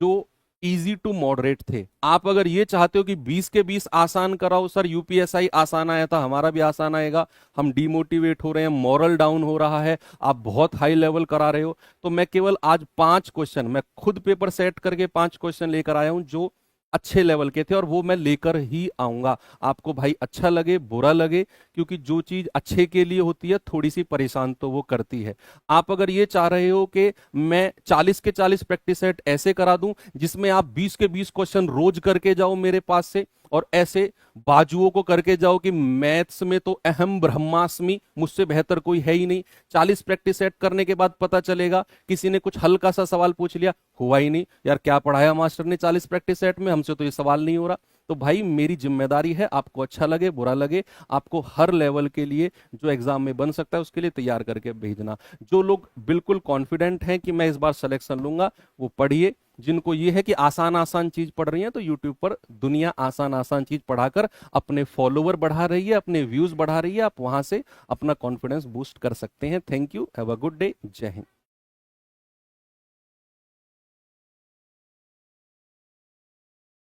जो इजी टू मॉडरेट थे। आप अगर ये चाहते हो कि 20 के 20 आसान कराओ, सर यूपीएसआई आसान आया था, हमारा भी आसान आएगा, हम डिमोटिवेट हो रहे हैं, मॉरल डाउन हो रहा है, आप बहुत हाई लेवल करा रहे हो, तो मैं केवल आज 5 क्वेश्चन, मैं खुद पेपर सेट करके 5 क्वेश्चन लेकर आया हूं जो अच्छे लेवल के थे, और वो मैं लेकर ही आऊंगा। आपको भाई अच्छा लगे बुरा लगे, क्योंकि जो चीज अच्छे के लिए होती है थोड़ी सी परेशान तो वो करती है। आप अगर ये चाह रहे हो कि मैं 40 के 40 प्रैक्टिस सेट ऐसे करा दूं जिसमें आप 20 के 20 क्वेश्चन रोज करके जाओ मेरे पास से, और ऐसे बाजुओं को करके जाओ कि मैथ्स में तो अहम ब्रह्मास्मि, मुझसे बेहतर कोई है ही नहीं। 40 प्रैक्टिस सेट करने के बाद पता चलेगा किसी ने कुछ हल्का सा सवाल पूछ लिया, हुआ ही नहीं, यार क्या पढ़ाया मास्टर ने 40 प्रैक्टिस सेट में, हमसे तो ये सवाल नहीं हो रहा। तो भाई मेरी जिम्मेदारी है, आपको अच्छा लगे बुरा लगे, आपको हर लेवल के लिए जो एग्जाम में बन सकता है उसके लिए तैयार करके भेजना। जो लोग बिल्कुल कॉन्फिडेंट हैं कि मैं इस बार सिलेक्शन लूंगा, वो पढ़िए। जिनको ये है कि आसान आसान चीज पढ़ रही है, तो यूट्यूब पर दुनिया आसान आसान चीज पढ़ाकर अपने फॉलोवर बढ़ा रही है, अपने व्यूज बढ़ा रही है। आप वहां से अपना कॉन्फिडेंस बूस्ट कर सकते हैं। Thank you, have a good day, जय हिंद।